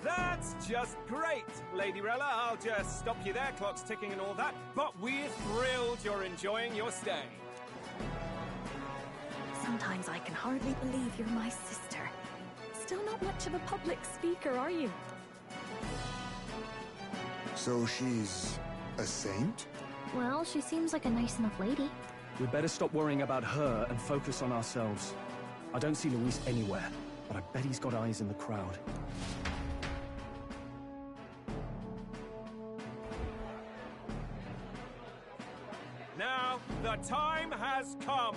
That's just great, Lady Rella. I'll just stop you there, clock's ticking and all that. But we're thrilled you're enjoying your stay. Sometimes I can hardly believe you're my sister. Still not much of a public speaker, are you? So she's a saint? Well, she seems like a nice enough lady. We'd better stop worrying about her and focus on ourselves. I don't see Luis anywhere, but I bet he's got eyes in the crowd. Now, the time has come.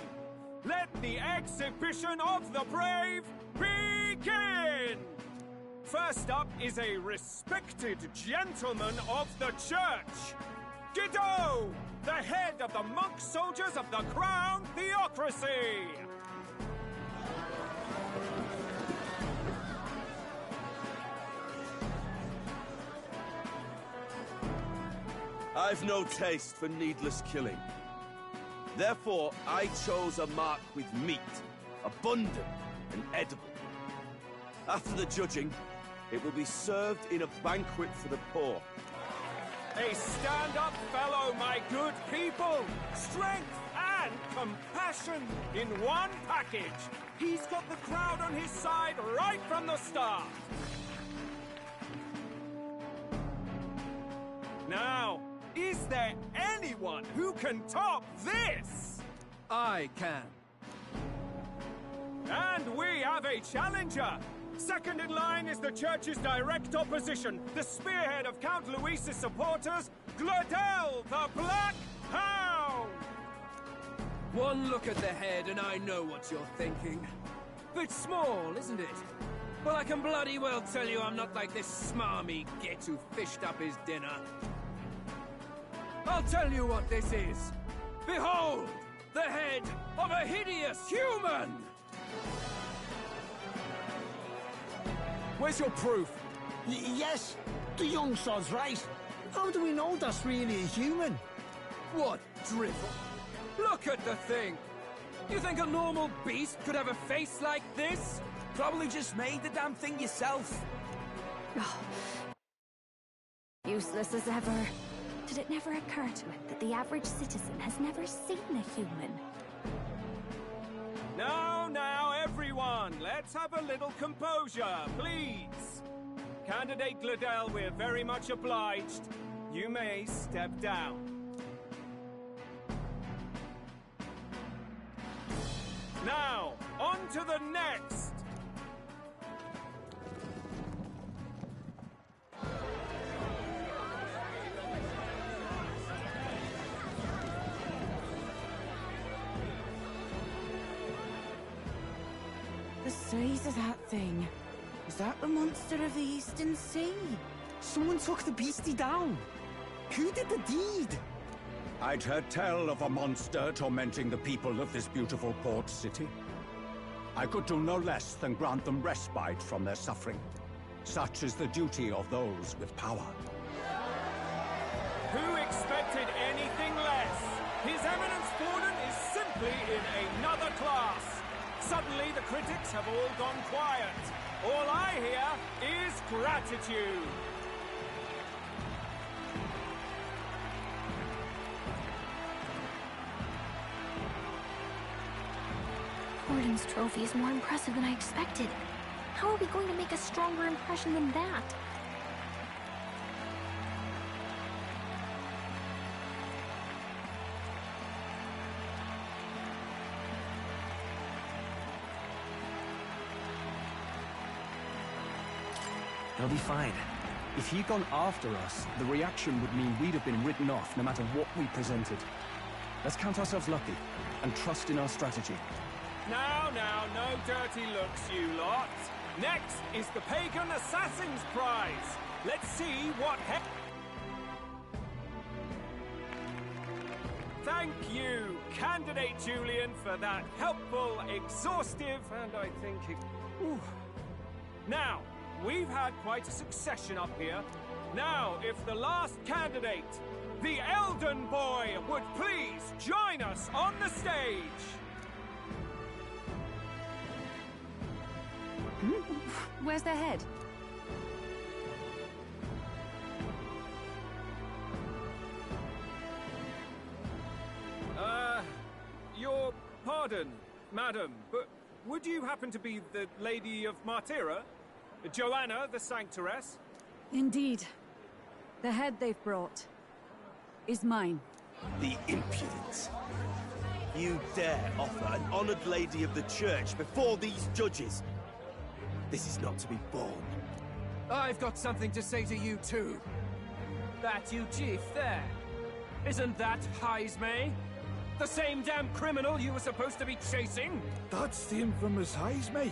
Let the exhibition of the brave begin! First up is a respected gentleman of the church. Guido, the head of the monk soldiers of the Crown Theocracy! I've no taste for needless killing. Therefore, I chose a mark with meat, abundant and edible. After the judging, it will be served in a banquet for the poor. A stand-up fellow, my good people! Strength and compassion in one package! He's got the crowd on his side right from the start! Now, is there anyone who can top this? I can. And we have a challenger! Second in line is the church's direct opposition, the spearhead of Count Luis's supporters, Glodell the Black Hound! One look at the head and I know what you're thinking. Bit small, isn't it? Well, I can bloody well tell you I'm not like this smarmy git who fished up his dinner. I'll tell you what this is. Behold, the head of a hideous human! Where's your proof? Yes, the young sod's right. How do we know that's really a human? What drivel? Look at the thing! You think a normal beast could have a face like this? Probably just made the damn thing yourself. Oh. Useless as ever. Did it never occur to him that the average citizen has never seen a human? Now, everyone, let's have a little composure, please. Candidate Glodell, we're very much obliged. You may step down. Now, on to the next! The size of that thing. Is that the monster of the Eastern Sea? Someone took the beastie down. Who did the deed? I'd heard tell of a monster tormenting the people of this beautiful port city. I could do no less than grant them respite from their suffering. Such is the duty of those with power. Who expected anything less? His Eminence Forden is simply in another class. Suddenly the critics have all gone quiet. All I hear is gratitude. Forden's trophy is more impressive than I expected. How are we going to make a stronger impression than that? They'll be fine. If he'd gone after us, the reaction would mean we'd have been written off no matter what we presented. Let's count ourselves lucky and trust in our strategy. Now, no dirty looks, you lot. Next is the Pagan Assassin's Prize. Let's see what Thank you, Candidate Julian, for that helpful, exhaustive, and I think... Ooh. Now, we've had quite a succession up here. Now, if the last candidate, the Elden Boy, would please join us on the stage. Where's their head? Your pardon, madam, but would you happen to be the Lady of Martira? Joanna, the Sanctoress? Indeed. The head they've brought is mine. The impudence. You dare offer an honored lady of the church before these judges? This is not to be borne. I've got something to say to you too. That you chief there. Isn't that Heismay? The same damn criminal you were supposed to be chasing? That's the infamous Heismay.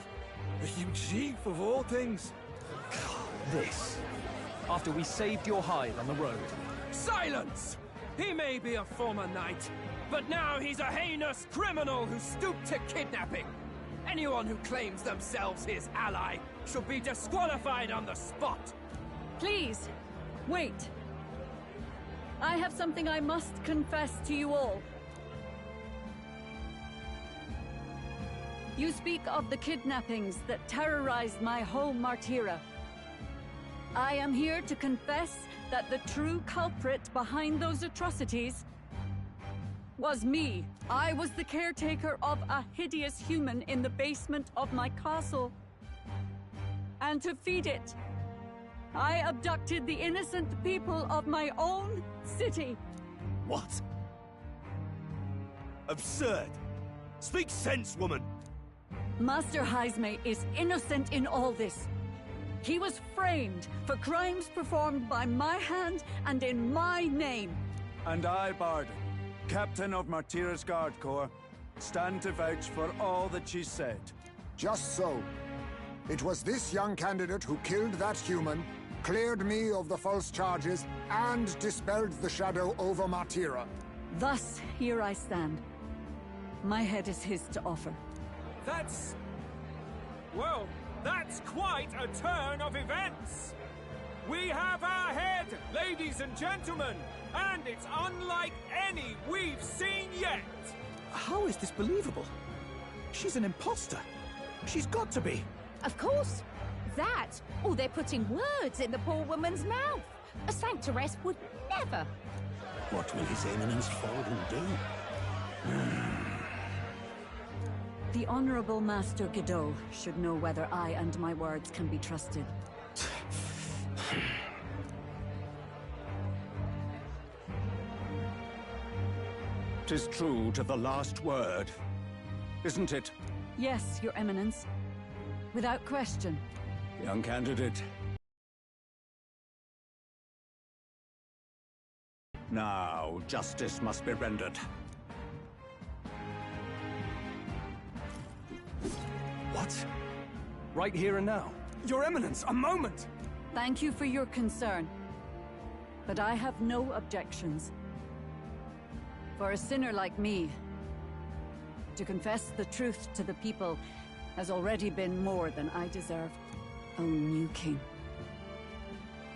The huge chief of all things. This. After we saved your hide on the road. Silence! He may be a former knight, but now he's a heinous criminal who stooped to kidnapping. Anyone who claims themselves his ally should be disqualified on the spot. Please, wait. I have something I must confess to you all. You speak of the kidnappings that terrorized my home, Martira. I am here to confess that the true culprit behind those atrocities was me. I was the caretaker of a hideous human in the basement of my castle. And to feed it, I abducted the innocent people of my own city. What? Absurd! Speak sense, woman! Master Heismay is innocent in all this. He was framed for crimes performed by my hand and in my name. And I, Barden, Captain of Martira's Guard Corps, stand to vouch for all that she said. Just so. It was this young candidate who killed that human, cleared me of the false charges, and dispelled the shadow over Martira. Thus, here I stand. My head is his to offer. Well, that's quite a turn of events. We have our head, ladies and gentlemen, and it's unlike any we've seen yet. How is this believable? She's an imposter. She's got to be. Of course. That, or they're putting words in the poor woman's mouth. A Sanctoress would never. What will His Eminence Forden do? The Honorable Master Godot should know whether I and my words can be trusted. 'Tis true to the last word, isn't it? Yes, Your Eminence. Without question. Young candidate. Now, justice must be rendered. What? Right here and now? Your Eminence, a moment! Thank you for your concern. But I have no objections. For a sinner like me, to confess the truth to the people has already been more than I deserve. O new king,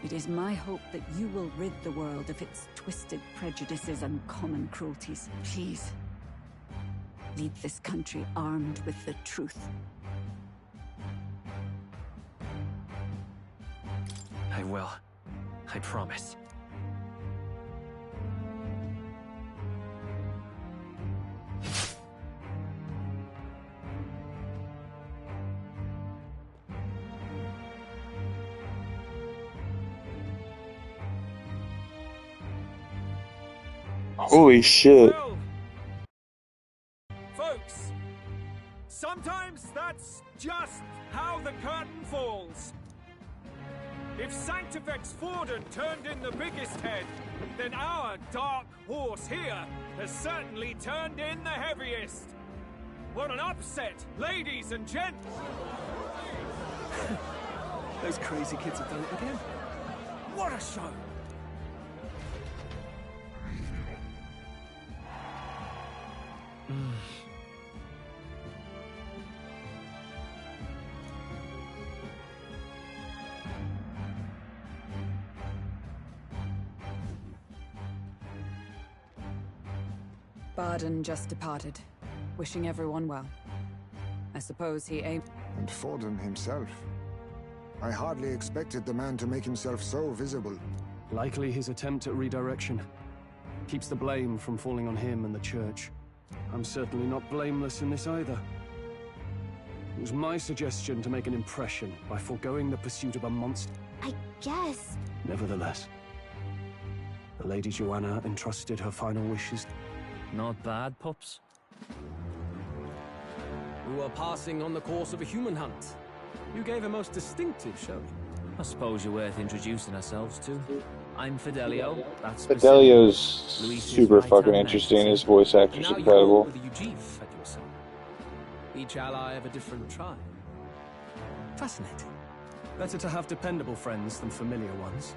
It is my hope that you will rid the world of its twisted prejudices and common cruelties. Please, leave this country armed with the truth. I will. I promise. Holy shit. Well, folks, sometimes that's just how the curtain falls. If Sanctifex Forden turned in the biggest head, then our dark horse here has certainly turned in the heaviest. What an upset, ladies and gents! Those crazy kids have done it again. What a show! Barden just departed, wishing everyone well. I suppose he aimed... And Forden himself. I hardly expected the man to make himself so visible. Likely his attempt at redirection. Keeps the blame from falling on him and the church. I'm certainly not blameless in this either. It was my suggestion to make an impression by foregoing the pursuit of a monster. I guess. Nevertheless, the Lady Joanna entrusted her final wishes. Not bad, pups. We were passing on the course of a human hunt. You gave a most distinctive showing. I suppose you're worth introducing ourselves to. I'm Fidelio. That's Fidelio's super fucking interesting. His voice actor's incredible. With Eugene at your side. Each ally of a different tribe. Fascinating. Better to have dependable friends than familiar ones.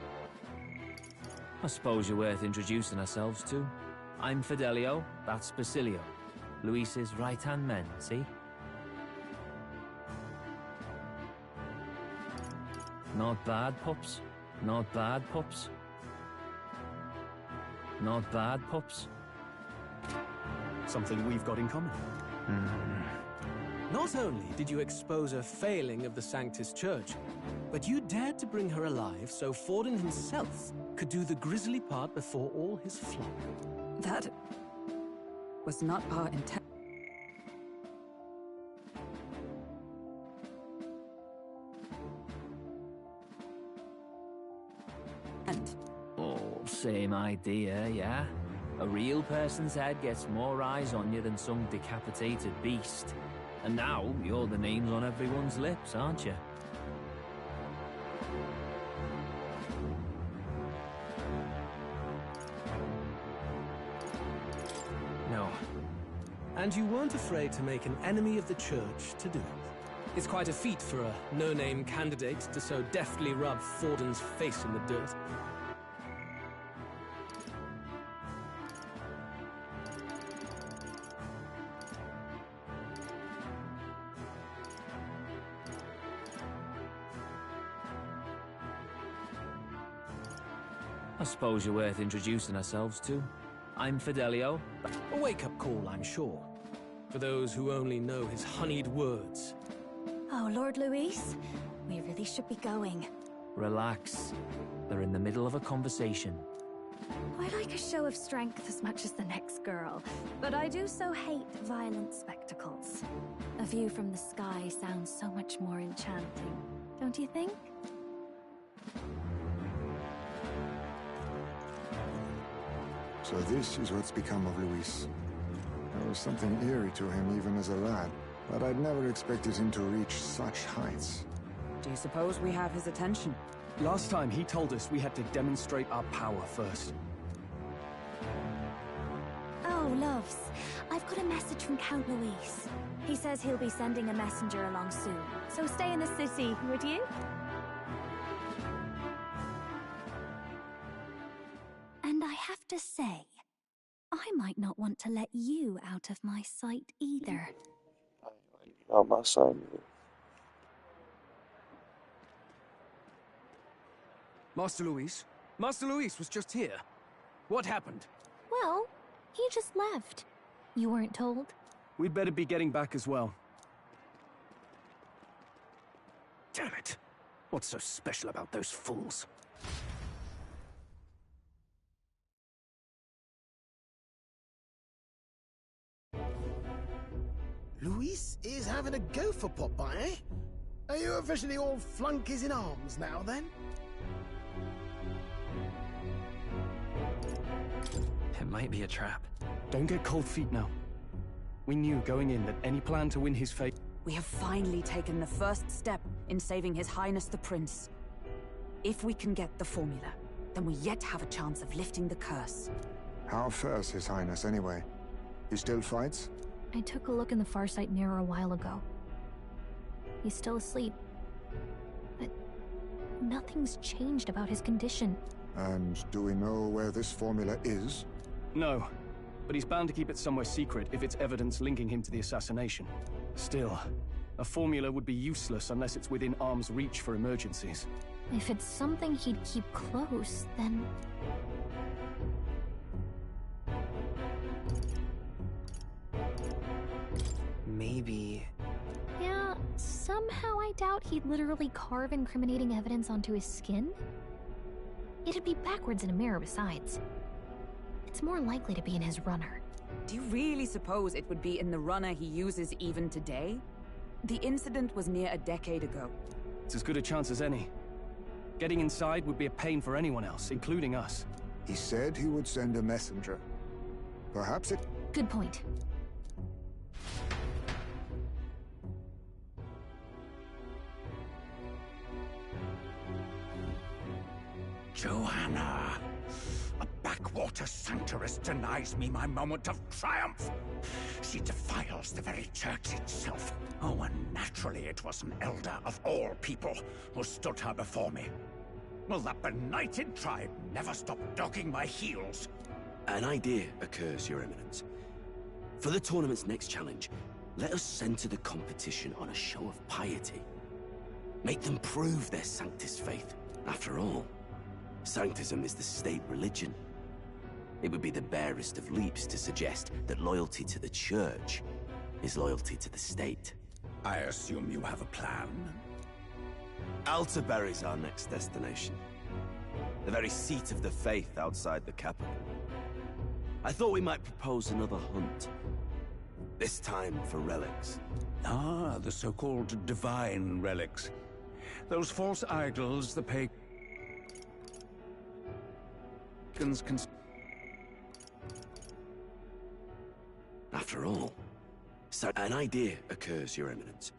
I suppose you're worth introducing ourselves to. I'm Fidelio. That's Basilio. Luis's right-hand man, see? Not bad, pups. Not bad, pups. Not bad, pups. Something we've got in common. Not only did you expose a failing of the Sanctus Church, but you dared to bring her alive so Forden himself could do the grisly part before all his flock. That was not our intent. Oh, same idea, yeah? A real person's head gets more eyes on you than some decapitated beast. And now, you're the names on everyone's lips, aren't you? No. And you weren't afraid to make an enemy of the church to do it. It's quite a feat for a no-name candidate to so deftly rub Forden's face in the dirt. I suppose you're worth introducing ourselves to. I'm Fidelio. A wake-up call, I'm sure. For those who only know his honeyed words. Oh, Lord Luis, we really should be going. Relax. They're in the middle of a conversation. I like a show of strength as much as the next girl, but I do so hate violent spectacles. A view from the sky sounds so much more enchanting, don't you think? So this is what's become of Luis. There was something eerie to him even as a lad, but I'd never expected him to reach such heights. Do you suppose we have his attention? Last time he told us we had to demonstrate our power first. Oh, loves, I've got a message from Count Luis. He says he'll be sending a messenger along soon, so stay in the city, would you? And I have to say, I might not want to let you out of my sight either. Out my side. Master Luis? Master Luis was just here. What happened? Well, he just left. You weren't told? We'd better be getting back as well. Damn it. What's so special about those fools? Luis is having a go for Popeye, eh? Are you officially all flunkies in arms now, then? It might be a trap. Don't get cold feet now. We knew going in that any plan to win his fate... We have finally taken the first step in saving His Highness the Prince. If we can get the formula, then we yet have a chance of lifting the curse. How fares His Highness, anyway? He still fights? I took a look in the Farsight mirror a while ago. He's still asleep. But nothing's changed about his condition. And do we know where this formula is? No, but he's bound to keep it somewhere secret if it's evidence linking him to the assassination. Still, a formula would be useless unless it's within arm's reach for emergencies. If it's something he'd keep close, then... Maybe... Yeah, somehow I doubt he'd literally carve incriminating evidence onto his skin. It'd be backwards in a mirror besides. It's more likely to be in his runner. Do you really suppose it would be in the runner he uses even today? The incident was near a decade ago. It's as good a chance as any. Getting inside would be a pain for anyone else, including us. He said he would send a messenger. Perhaps it... Good point. Joanna! A backwater sanctuarist denies me my moment of triumph! She defiles the very church itself. Oh, and naturally it was an elder of all people who stood her before me. Will that benighted tribe never stop dogging my heels? An idea occurs, Your Eminence. For the tournament's next challenge, let us center the competition on a show of piety. Make them prove their Sanctus faith. After all, Sanctism is the state religion. It would be the barest of leaps to suggest that loyalty to the Church is loyalty to the state. I assume you have a plan? Altaberry's our next destination. The very seat of the faith outside the capital. I thought we might propose another hunt. This time for relics. Ah, the so-called divine relics. Those false idols the pagans can... After all, so an idea occurs, Your Eminence.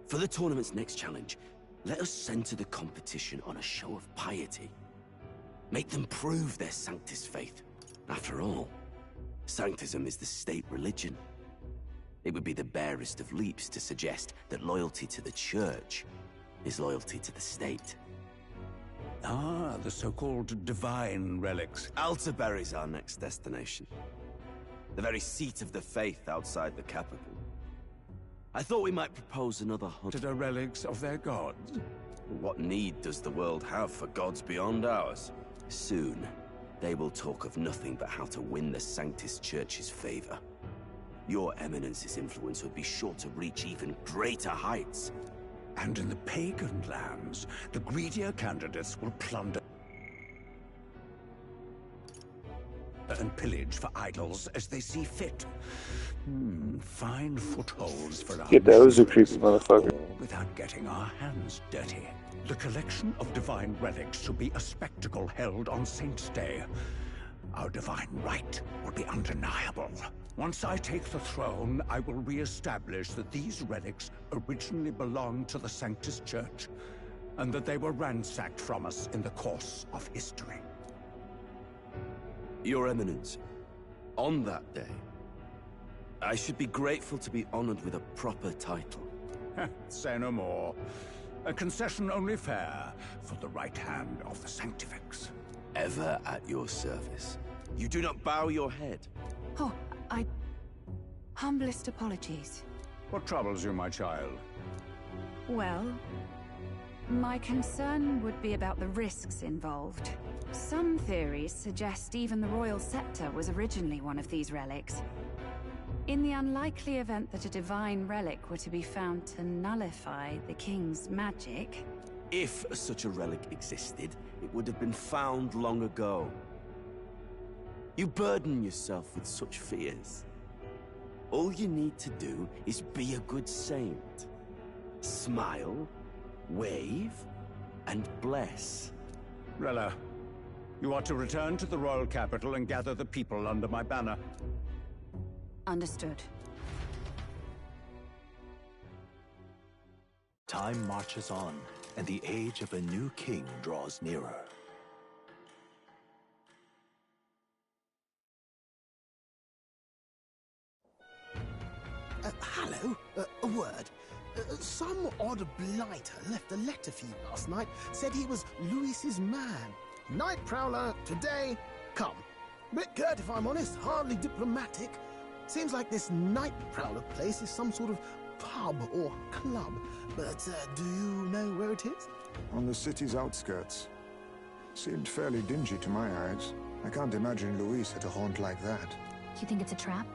For the tournament's next challenge, let us center the competition on a show of piety. Make them prove their Sanctus faith. After all, Sanctism is the state religion. It would be the barest of leaps to suggest that loyalty to the Church is loyalty to the state. Ah, the so-called divine relics. Altaberry's our next destination. The very seat of the faith outside the capital. I thought we might propose another hunt. To the relics of their gods? What need does the world have for gods beyond ours? Soon, they will talk of nothing but how to win the Sanctus Church's favor. Your Eminence's influence would be sure to reach even greater heights. And in the pagan lands, the greedier candidates will plunder and pillage for idols as they see fit. Fine footholds for us. Yeah, that was a creepy motherfucker. Without getting our hands dirty. The collection of divine relics should be a spectacle held on Saint's Day. Our divine right will be undeniable. Once I take the throne, I will re-establish that these relics originally belonged to the Sanctus Church, and that they were ransacked from us in the course of history. Your Eminence, on that day, I should be grateful to be honored with a proper title. Say no more. A concession only fair for the right hand of the Sanctifex. Ever at your service. You do not bow your head. Oh, humblest apologies. What troubles you, my child? Well, My concern would be about the risks involved. Some theories suggest even the royal scepter was originally one of these relics. In the unlikely event that a divine relic were to be found to nullify the king's magic... If such a relic existed, it would have been found long ago. You burden yourself with such fears. All you need to do is be a good saint. Smile, wave, and bless. Rella, you are to return to the royal capital and gather the people under my banner. Understood. Time marches on, and the age of a new king draws nearer. Hello? A word. Some odd blighter left a letter for you last night. Said he was Louis's man. Night Prowler, today, come. Bit curt, if I'm honest, hardly diplomatic. Seems like this Night Prowler place is some sort of pub or club. But do you know where it is? On the city's outskirts. Seemed fairly dingy to my eyes. I can't imagine Louis at a haunt like that. You think it's a trap?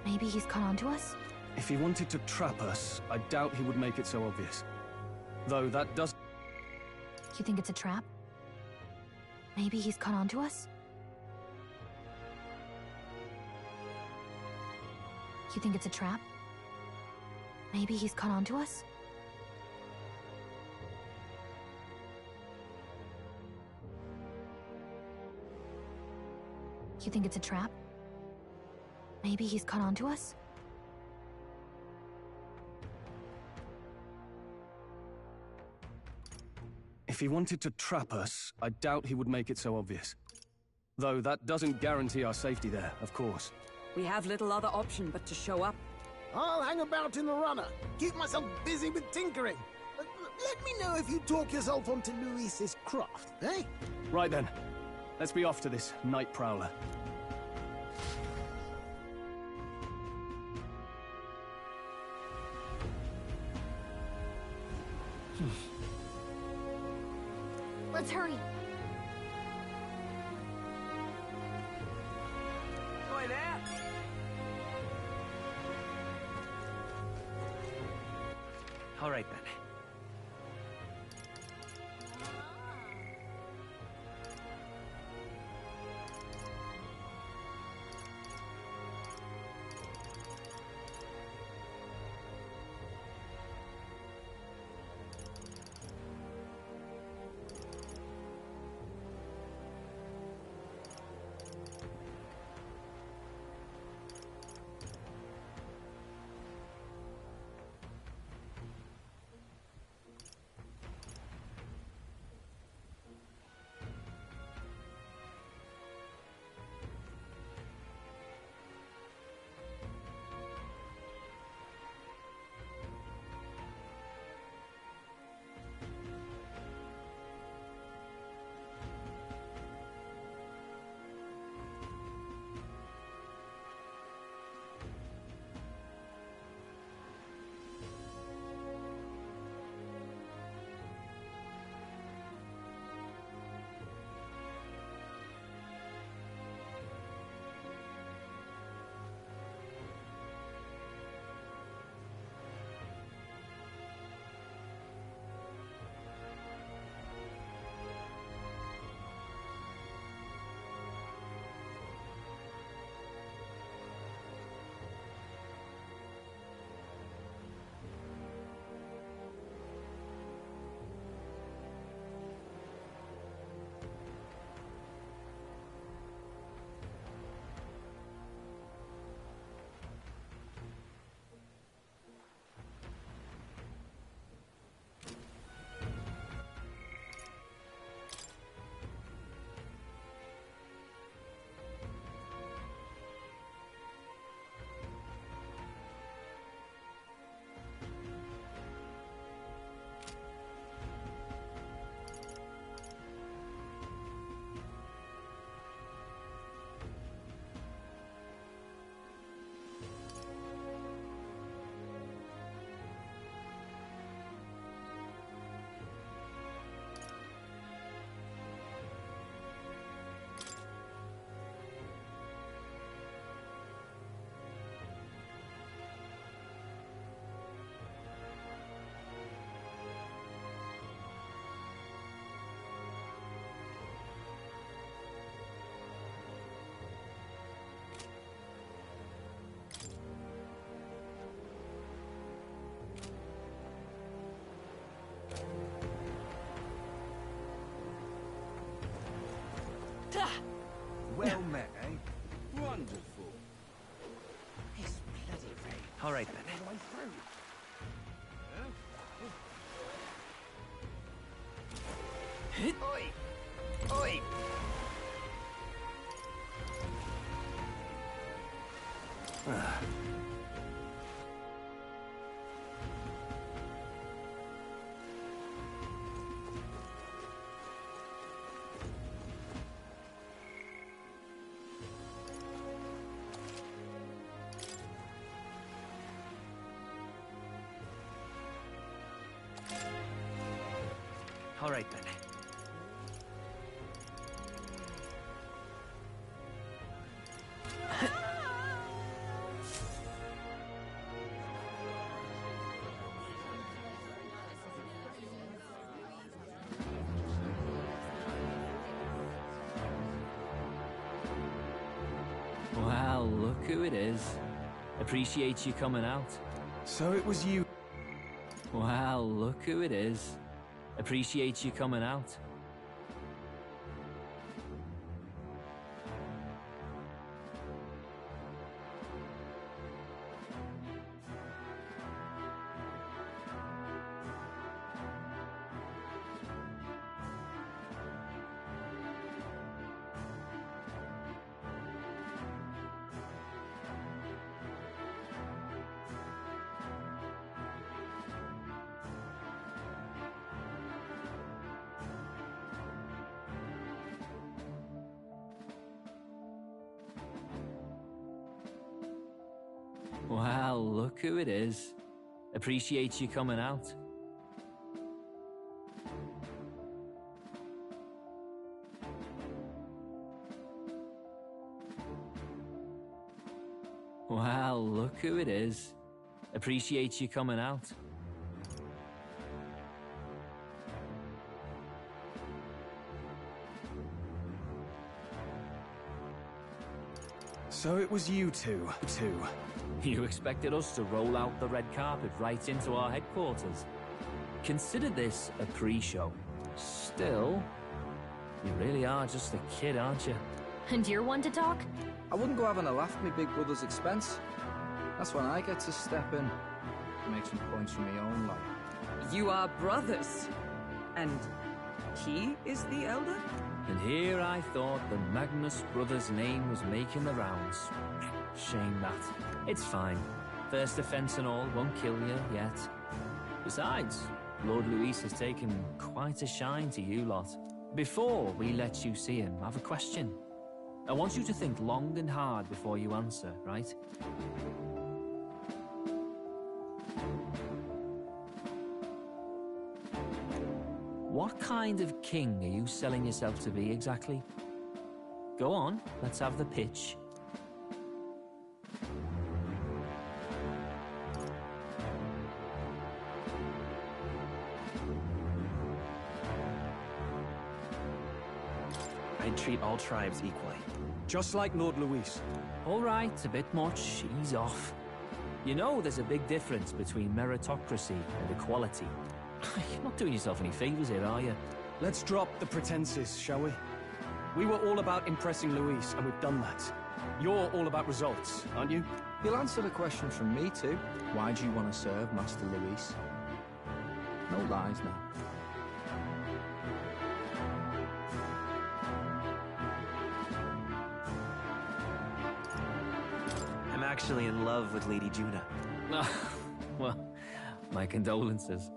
Maybe he's caught on to us? If he wanted to trap us, I doubt he would make it so obvious. Though that does... You think it's a trap? Maybe he's caught on to us? You think it's a trap? Maybe he's caught on to us? You think it's a trap? Maybe he's caught on to us? If he wanted to trap us, I doubt he would make it so obvious. Though that doesn't guarantee our safety there, of course. We have little other option but to show up. I'll hang about in the runner. Keep myself busy with tinkering. Let me know if you talk yourself onto Louis's craft, eh? Right then. Let's be off to this Night Prowler. Let's hurry. Oi there! All right then. Well met, eh? Wonderful. This bloody thing. All right, then. All the way through. Oi! Oi! All right, then. Well, look who it is. Appreciate you coming out. So it was you. Well, look who it is. Appreciate you coming out. Well, look who it is. Appreciate you coming out. Well, look who it is. Appreciate you coming out. So it was you two. You expected us to roll out the red carpet right into our headquarters. Consider this a pre-show. Still, you really are just a kid, aren't you? And you're one to talk? I wouldn't go having a laugh at my big brother's expense. That's when I get to step in and make some points for my own life. You are brothers. And he is the elder? And here I thought the Magnus brothers' name was making the rounds. Shame that. It's fine. First offense and all won't kill you yet. Besides, Lord Luis has taken quite a shine to you lot. Before we let you see him, I have a question. I want you to think long and hard before you answer, right? What kind of king are you selling yourself to be exactly? Go on, let's have the pitch. I'd treat all tribes equally. Just like Lord Luis. All right, a bit much. Ease off. You know there's a big difference between meritocracy and equality. You're not doing yourself any favors here, are you? Let's drop the pretenses, shall we? We were all about impressing Luis, and we've done that. You're all about results, aren't you? You'll answer the question from me too. Why do you want to serve Master Luis? No lies now. I'm actually in love with Lady Juna. Well, my condolences.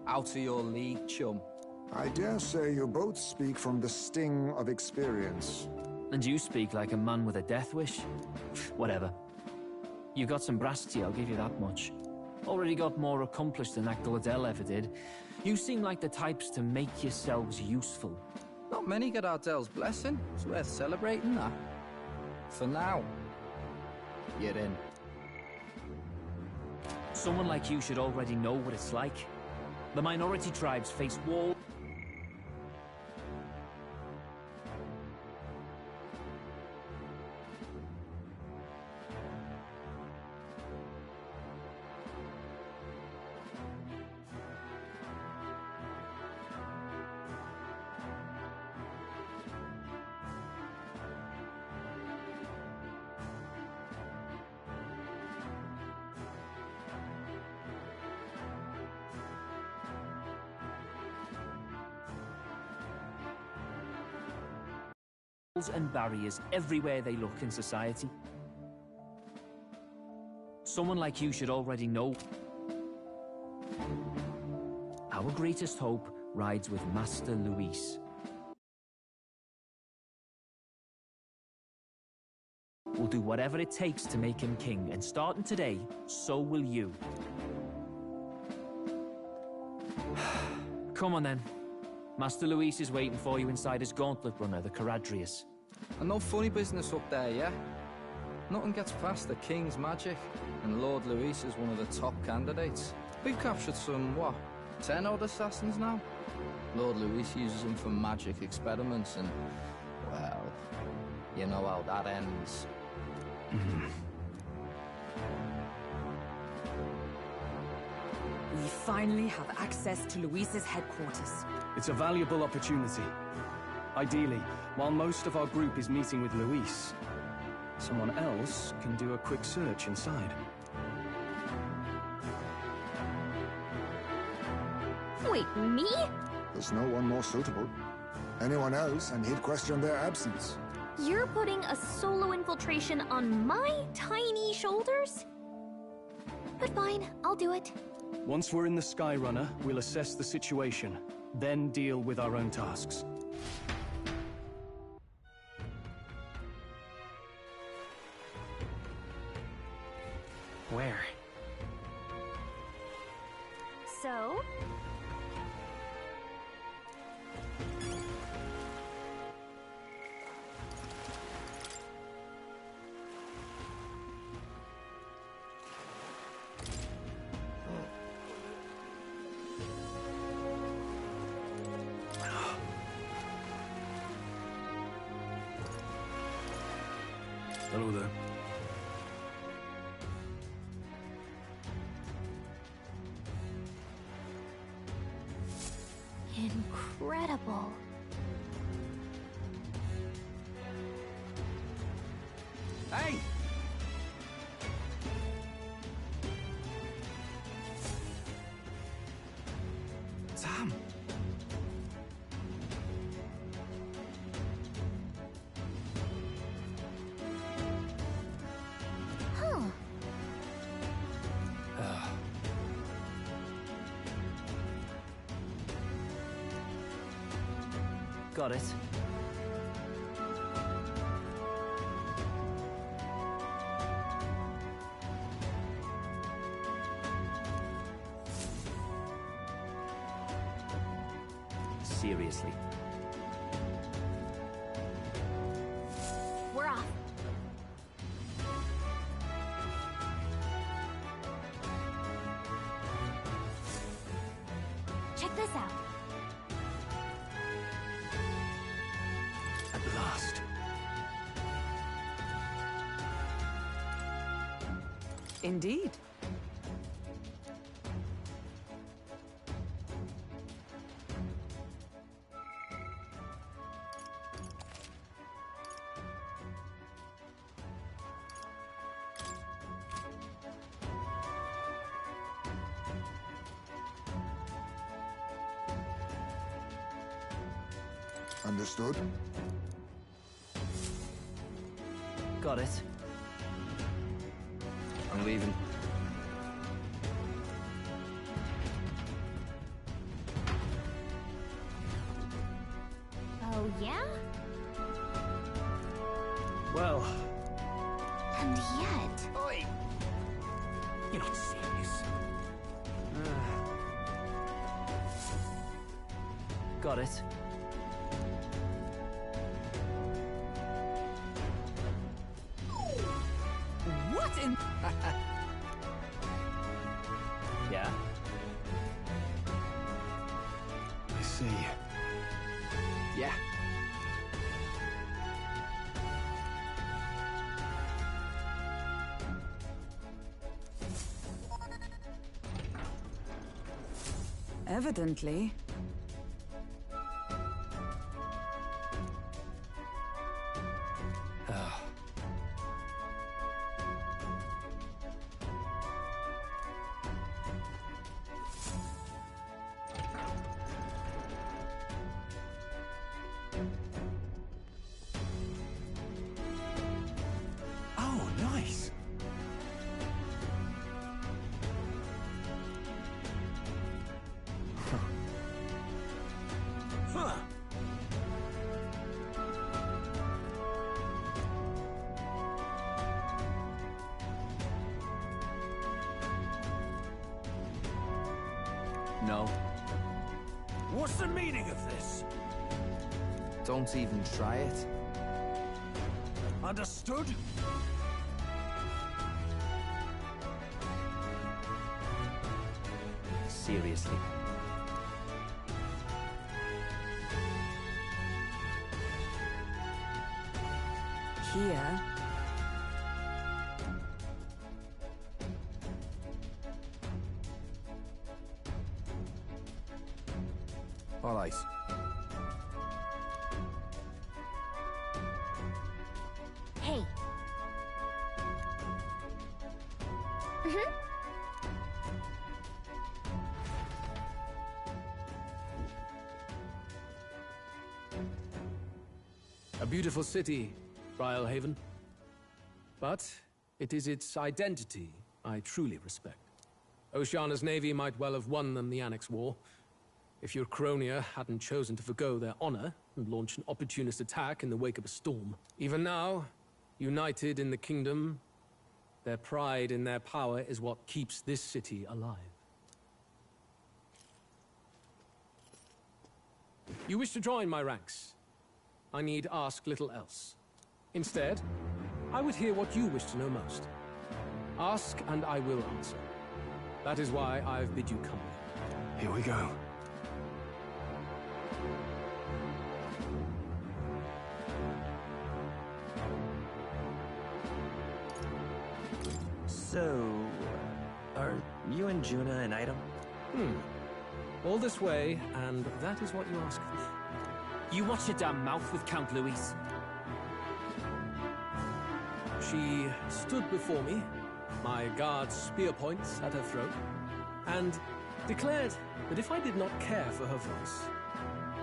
Out of your league, chum. I dare say you both speak from the sting of experience. And you speak like a man with a death wish. Whatever. You got some brasty, I'll give you that much. Already got more accomplished than that Gladel ever did. You seem like the types to make yourselves useful. Not many get Ardel's blessing. It's worth celebrating that. For now, you're in. Someone like you should already know what it's like. The minority tribes face war. and barriers everywhere they look in society. Someone like you should already know. Our greatest hope rides with Master Luis. We'll do whatever it takes to make him king, and starting today, so will you. Come on then. Master Luis is waiting for you inside his gauntlet runner, the Caradrius. And no funny business up there, yeah? Nothing gets past the King's magic, and Lord Luis is one of the top candidates. We've captured some, what, 10 odd assassins now? Lord Luis uses them for magic experiments and, well, you know how that ends. We finally have access to Luis's headquarters. It's a valuable opportunity. Ideally, while most of our group is meeting with Luis, someone else can do a quick search inside. Wait, me? There's no one more suitable. Anyone else, and he'd question their absence. You're putting a solo infiltration on my tiny shoulders? But fine, I'll do it. Once we're in the Skyrunner, we'll assess the situation, then deal with our own tasks. Where? So? Hello there. Incredible. Hey! Sam! Huh. Got it. Seriously. We're off. Check this out. At last. Indeed. Understood? Got it. I'm leaving. Oh, yeah? Well, And yet... Oi! You're not serious. Got it. What in... Yeah? I see. Yeah. Evidently. No. What's the meaning of this? Don't even try it. Understood? Seriously. Here. All right. Hey. A beautiful city, Brialhaven. But it is its identity I truly respect. Oceana's navy might well have won them the Annex War, if Ukrainia hadn't chosen to forgo their honor and launch an opportunist attack in the wake of a storm. Even now, united in the kingdom, their pride in their power is what keeps this city alive. You wish to join my ranks. I need ask little else. Instead, I would hear what you wish to know most. Ask and I will answer. That is why I've bid you company. Here we go. So, are you and Juna an item? All this way, and that is what you ask of me. You watch your damn mouth with Count Louise. She stood before me, my guard's spear points at her throat, and declared that if I did not care for her voice,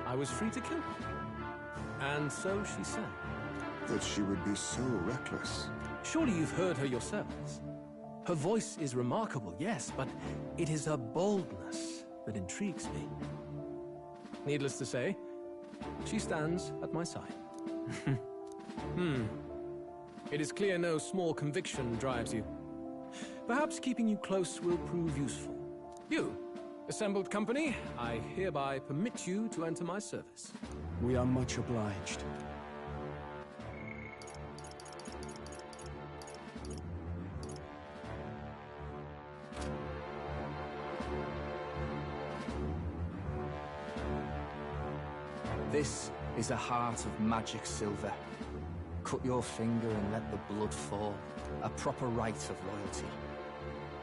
I was free to kill her. And so she said. That she would be so reckless. Surely you've heard her yourselves. Her voice is remarkable, yes, but it is her boldness that intrigues me. Needless to say, she stands at my side. It is clear no small conviction drives you. Perhaps keeping you close will prove useful. You, assembled company, I hereby permit you to enter my service. We are much obliged. This is a heart of magic silver. Cut your finger and let the blood fall. A proper rite of loyalty.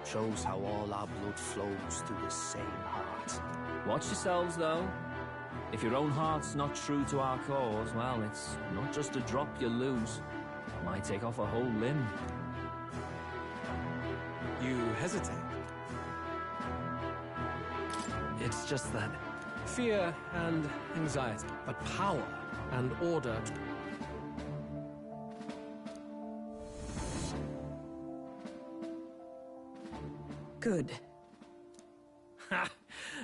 Shows how all our blood flows through the same heart. Watch yourselves, though. If your own heart's not true to our cause, well, it's not just a drop you lose. It might take off a whole limb. You hesitate. It's just that... Fear and anxiety, but power and order. Good. Ha!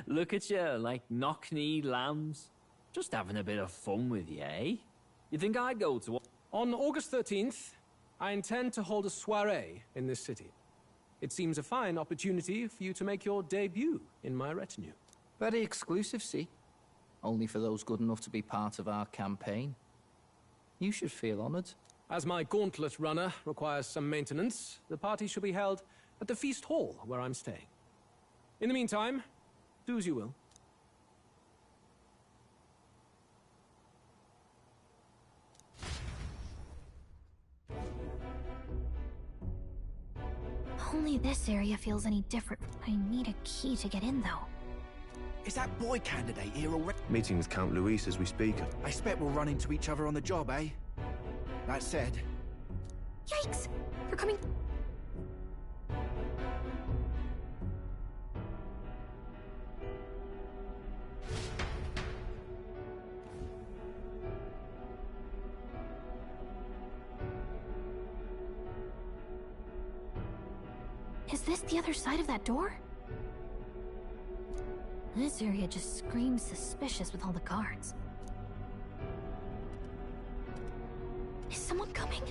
Look at you, like knock-kneed lambs. Just having a bit of fun with you, eh? You think I'd go to... On August 13th, I intend to hold a soiree in this city. It seems a fine opportunity for you to make your debut in my retinue. Very exclusive, see? Only for those good enough to be part of our campaign. You should feel honored. As my gauntlet runner requires some maintenance, the party shall be held at the feast hall where I'm staying. In the meantime, do as you will. Only this area feels any different. I need a key to get in, though. Is that boy candidate here already? Meeting with Count Louise as we speak. I expect we'll run into each other on the job, eh? That said... Yikes! They're coming... Is this the other side of that door? This area just screams suspicious with all the guards. Is someone coming?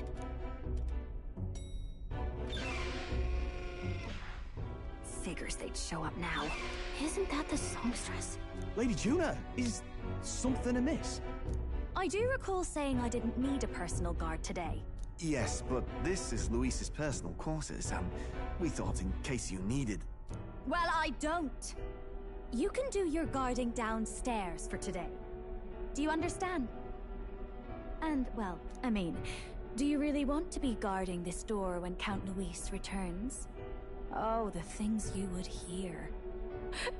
Figures they'd show up now. Isn't that the songstress? Lady Juna, is something amiss? I do recall saying I didn't need a personal guard today. Yes, but this is Luis's personal quarters, and we thought in case you needed... Well, I don't. You can do your guarding downstairs for today. Do you understand? And, well, I mean, do you really want to be guarding this door when Count Luis returns? Oh, the things you would hear.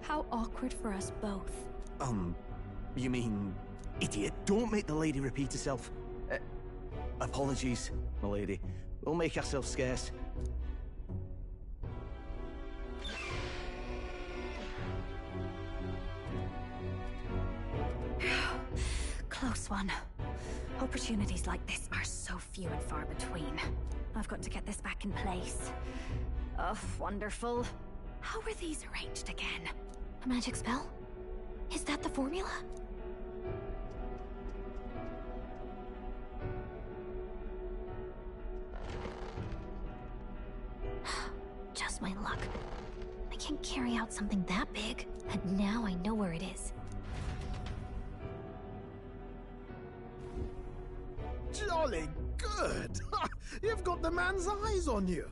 How awkward for us both. You mean... Idiot, don't make the lady repeat herself. Apologies, my lady. We'll make ourselves scarce. Close one. Opportunities like this are so few and far between. I've got to get this back in place. Oh, wonderful. How were these arranged again? A magic spell? Is that the formula? Just my luck. I can't carry out something that big, and now I know where it is. Jolly good! You've got the man's eyes on you.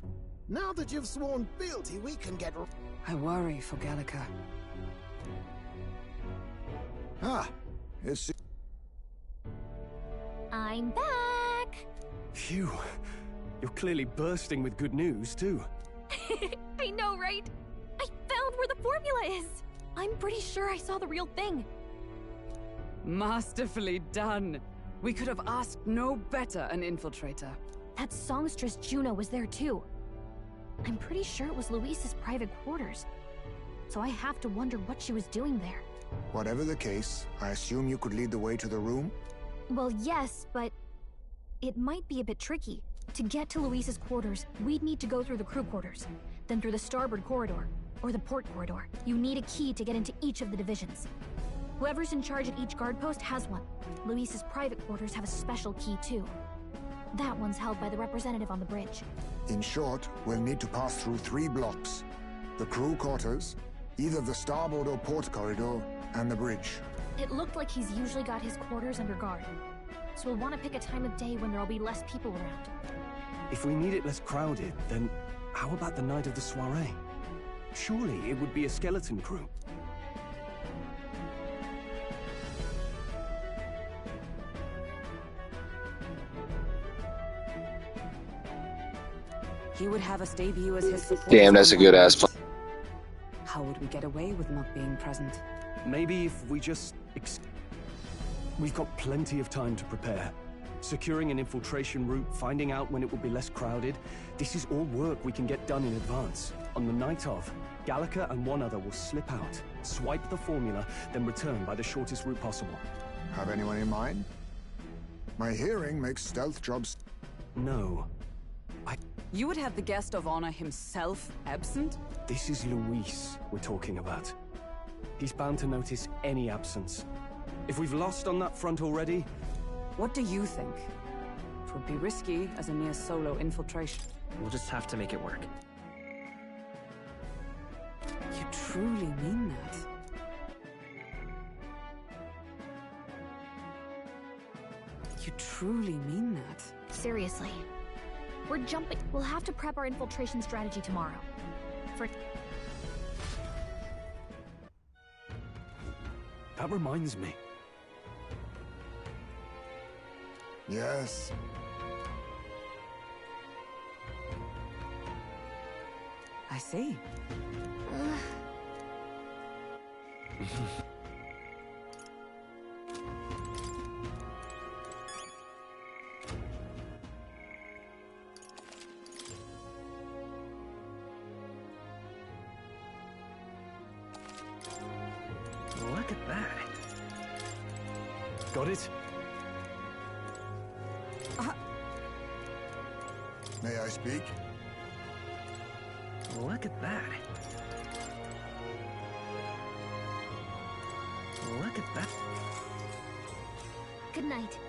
Now that you've sworn fealty, we can get... I worry for Gallica. Ah, it's... I'm back! Phew. You're clearly bursting with good news, too. I know, right? I found where the formula is! I'm pretty sure I saw the real thing. Masterfully done. We could have asked no better an infiltrator. That songstress Juno was there too. I'm pretty sure it was Luis's private quarters. So I have to wonder what she was doing there. Whatever the case, I assume you could lead the way to the room? Well, yes, but it might be a bit tricky. To get to Luis's quarters, we'd need to go through the crew quarters, then through the starboard corridor, or the port corridor. You need a key to get into each of the divisions. Whoever's in charge at each guard post has one. Luis's private quarters have a special key too. That one's held by the representative on the bridge. In short, we'll need to pass through 3 blocks. The crew quarters, either the starboard or port corridor, and the bridge. It looked like he's usually got his quarters under guard. So we'll want to pick a time of day when there'll be less people around. If we need it less crowded, then how about the night of the soiree? Surely it would be a skeleton crew. He would have us debut as his support. Damn, that's a good ass plan. How would we get away with not being present? Maybe if we just... We've got plenty of time to prepare. Securing an infiltration route, finding out when it will be less crowded. This is all work we can get done in advance. On the night of, Gallica and one other will slip out, swipe the formula, then return by the shortest route possible. Have anyone in mind? My hearing makes stealth jobs... No. You would have the guest of honor himself absent? This is Luis we're talking about. He's bound to notice any absence. If we've lost on that front already... What do you think? It would be risky as a near solo infiltration. We'll just have to make it work. You truly mean that? You truly mean that? Seriously. We're jumping. We'll have to prep our infiltration strategy tomorrow. That reminds me. Yes. I see. Look at that. Got it? May I speak? Look at that. Look at that. Good night.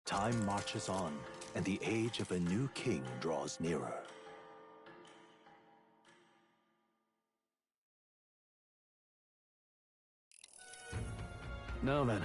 Time marches on, and the age of a new king draws nearer. Now then.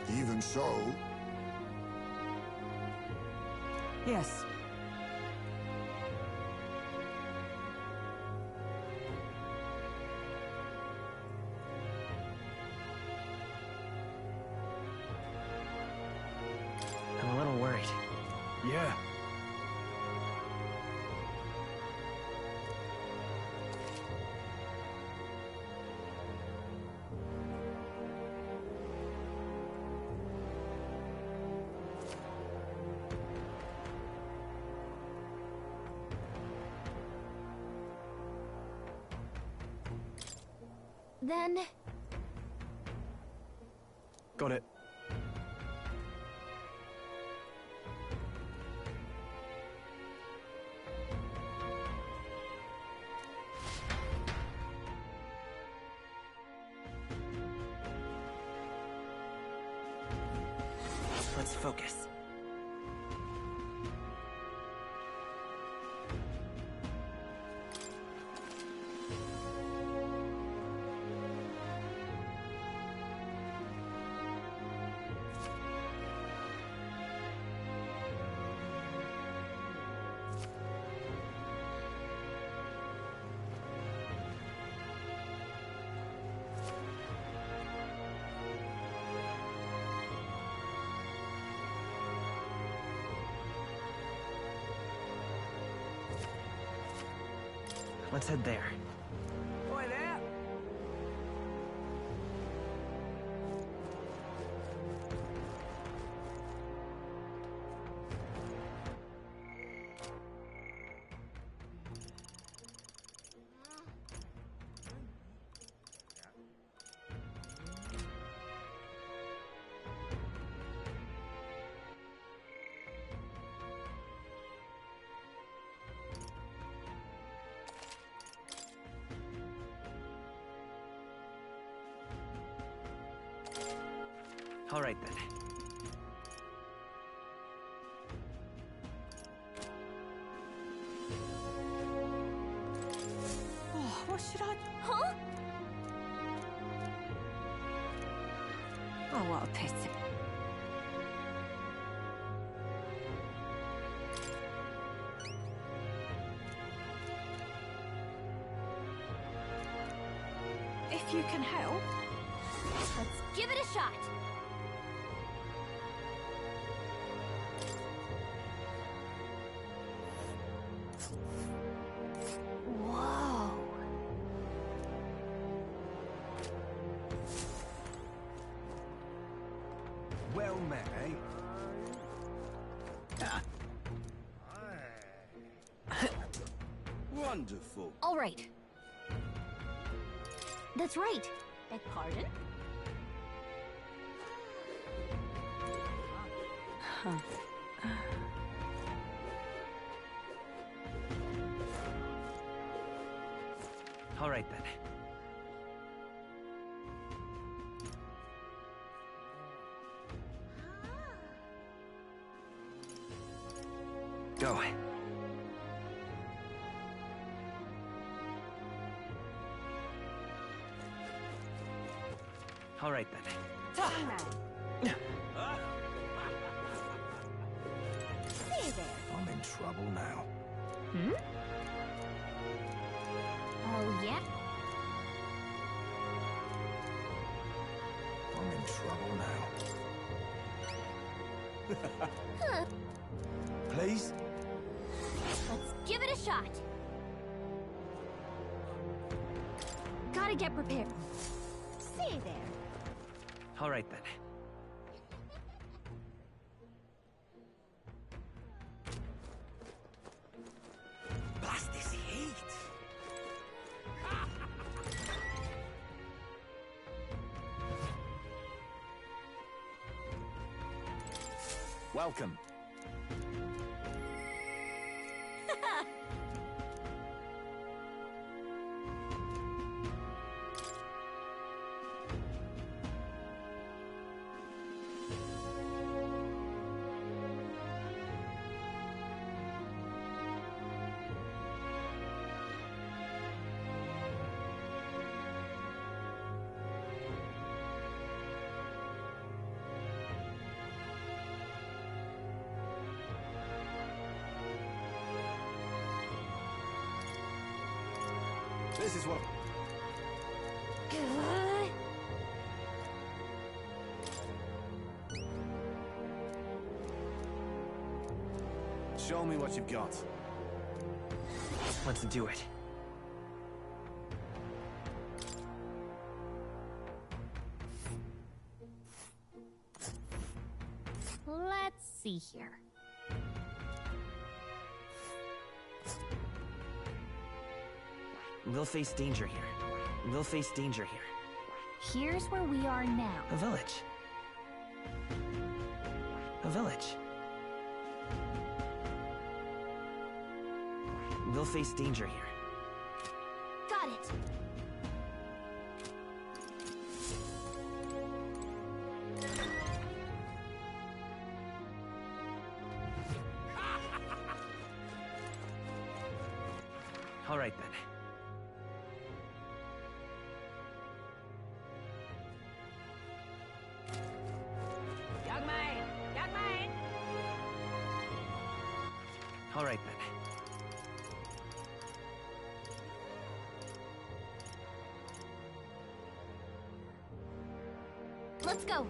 Even so... Yes. I'm a little worried. Yeah. Then... Got it. Let's focus. Let's head there. Boy there! All right, then. Oh, what should I... Huh? Oh, what a pity. If you can help... Let's give it a shot. Whoa. Well met, eh? Wonderful. All right. That's right. Beg pardon? Huh. All right, then. Go. All right, then. Hey there. I'm in trouble now. Hmm? Oh, yeah? I'm in trouble now. Huh. Please? Let's give it a shot. Gotta get prepared. See there. All right, then. Blast this heat! Welcome. This is what... Show me what you've got. Let's do it. Let's see here. We'll face danger here. We'll face danger here. Here's where we are now. A village. A village. We'll face danger here. Got it. All right, then. Young man! Young man! All right, then. Let's go.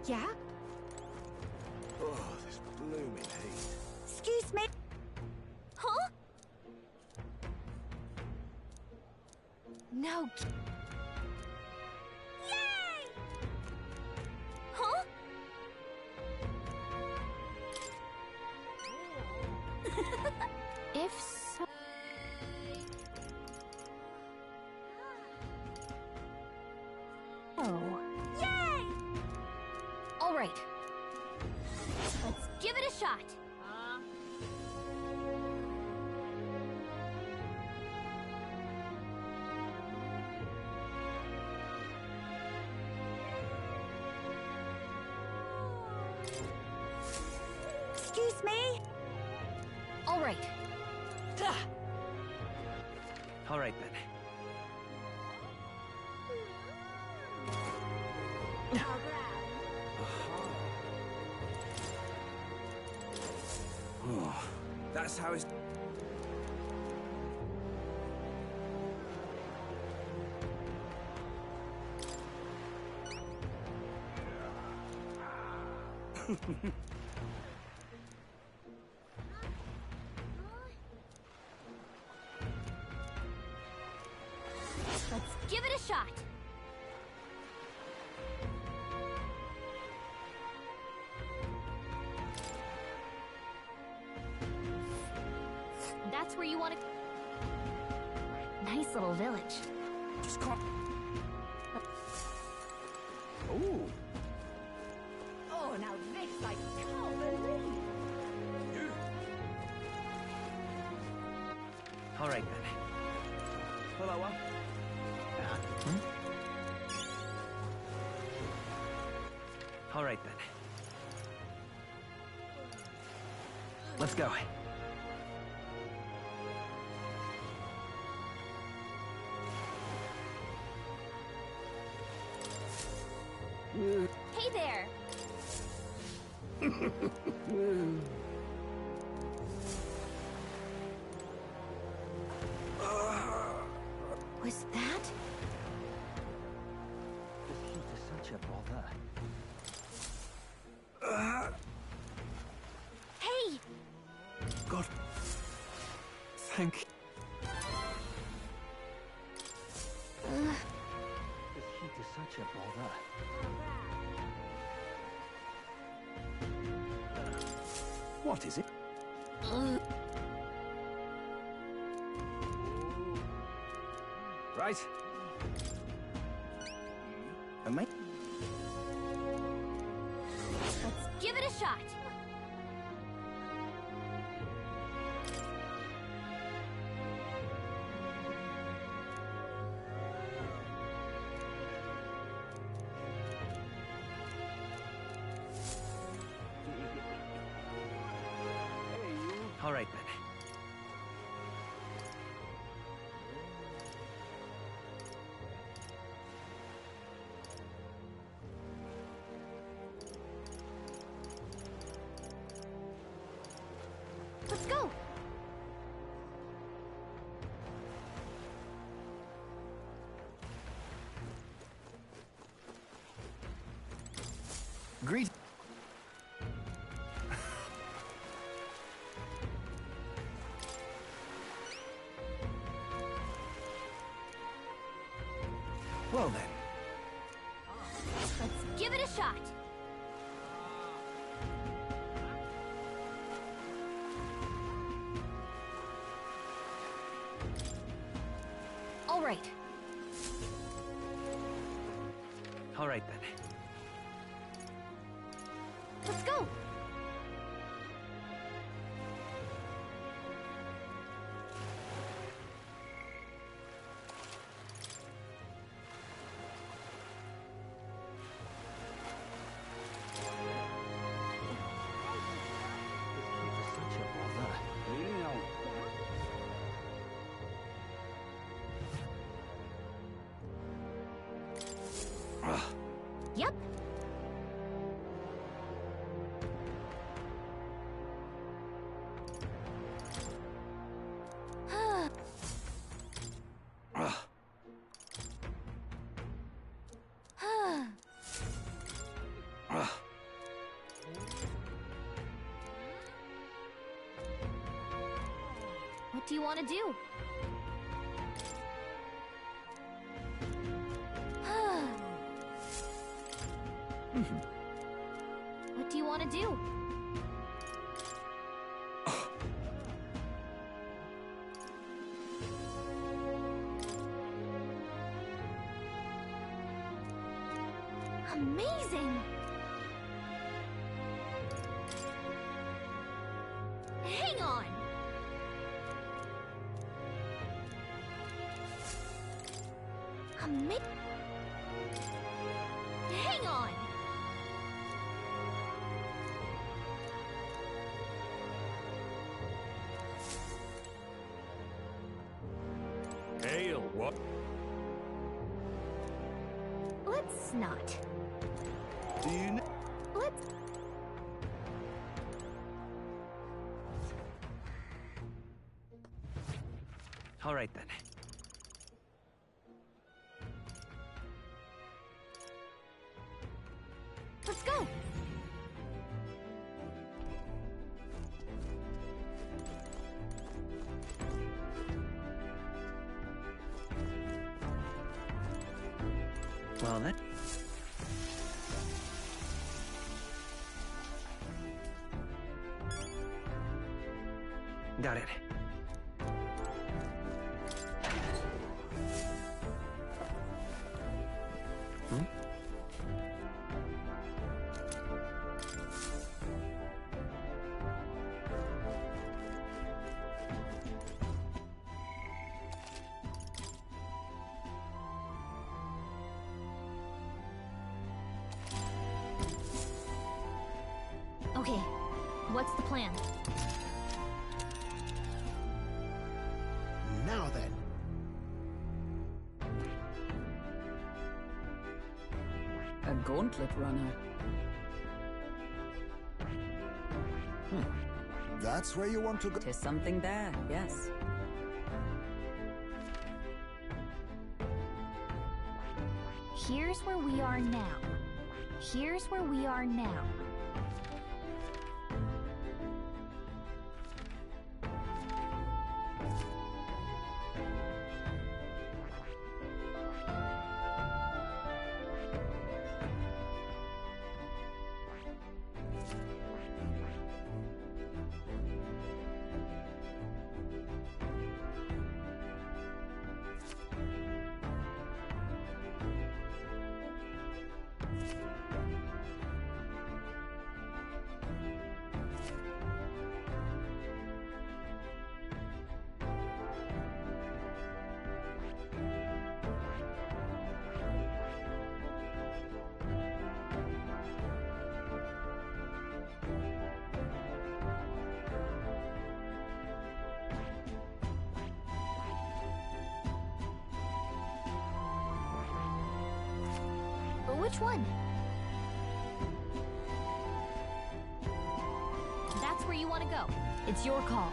Yeah? Oh, this blooming heat. Excuse me. Huh? No. Yay! Huh? If so... Oh. Yay! All right. Let's give it a shot. Excuse me? All right. All right, then. Oh, that's how it's... Let's give it a shot. That's where you want to... Nice little village. Just can't... Ooh. Oh, now this I can't believe. All right, then. Hello, All right, then. Let's go. Hey there. Was that? This heat is such a bother. Hey! God. Thank you. This heat is such a bother. What is it? Right. Let's give it a shot. All right, then. Let's go. Greet. Well then. Let's give it a shot. All right. All right, then. Let's go. Yep. What do you want to do? What do you want to do? Amazing! Hang on! Hang on! Hail, what? Let's not. Do you know? Let's... All right, then. Let's go! Well, then. Got it. Hmm? Okay, what's the plan? Now then. A gauntlet runner. That's where you want to go. There's something there, yes. Here's where we are now. Here's where we are now. Which one? That's where you want to go. It's your call.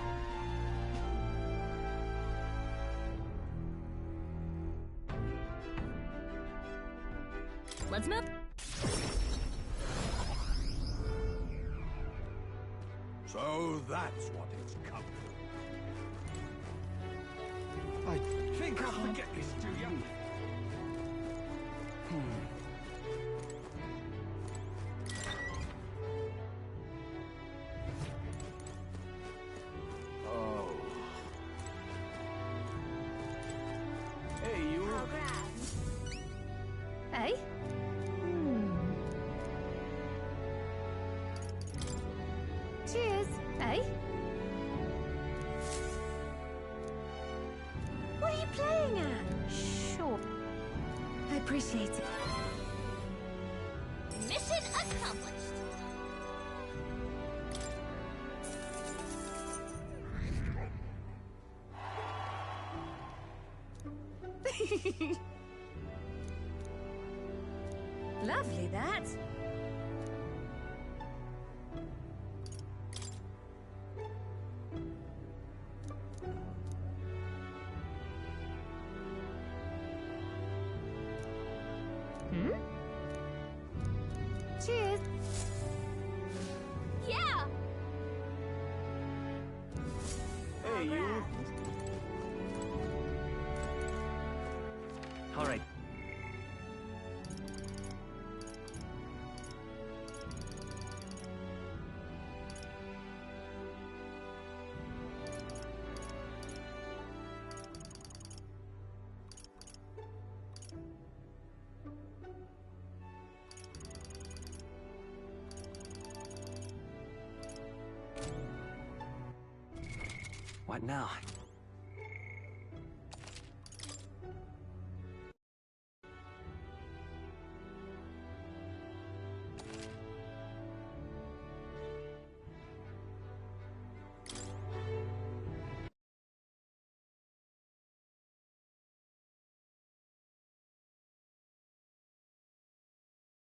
Let's move. So that's what it's come to. I think I'll forget this, do you? Oh. Hey, you. Hey? Cheers. Hey? What are you playing at? Sure. I appreciate it. Mission accomplished. Lovely, that. Cheers. Yeah. Hey, you. All right. What now?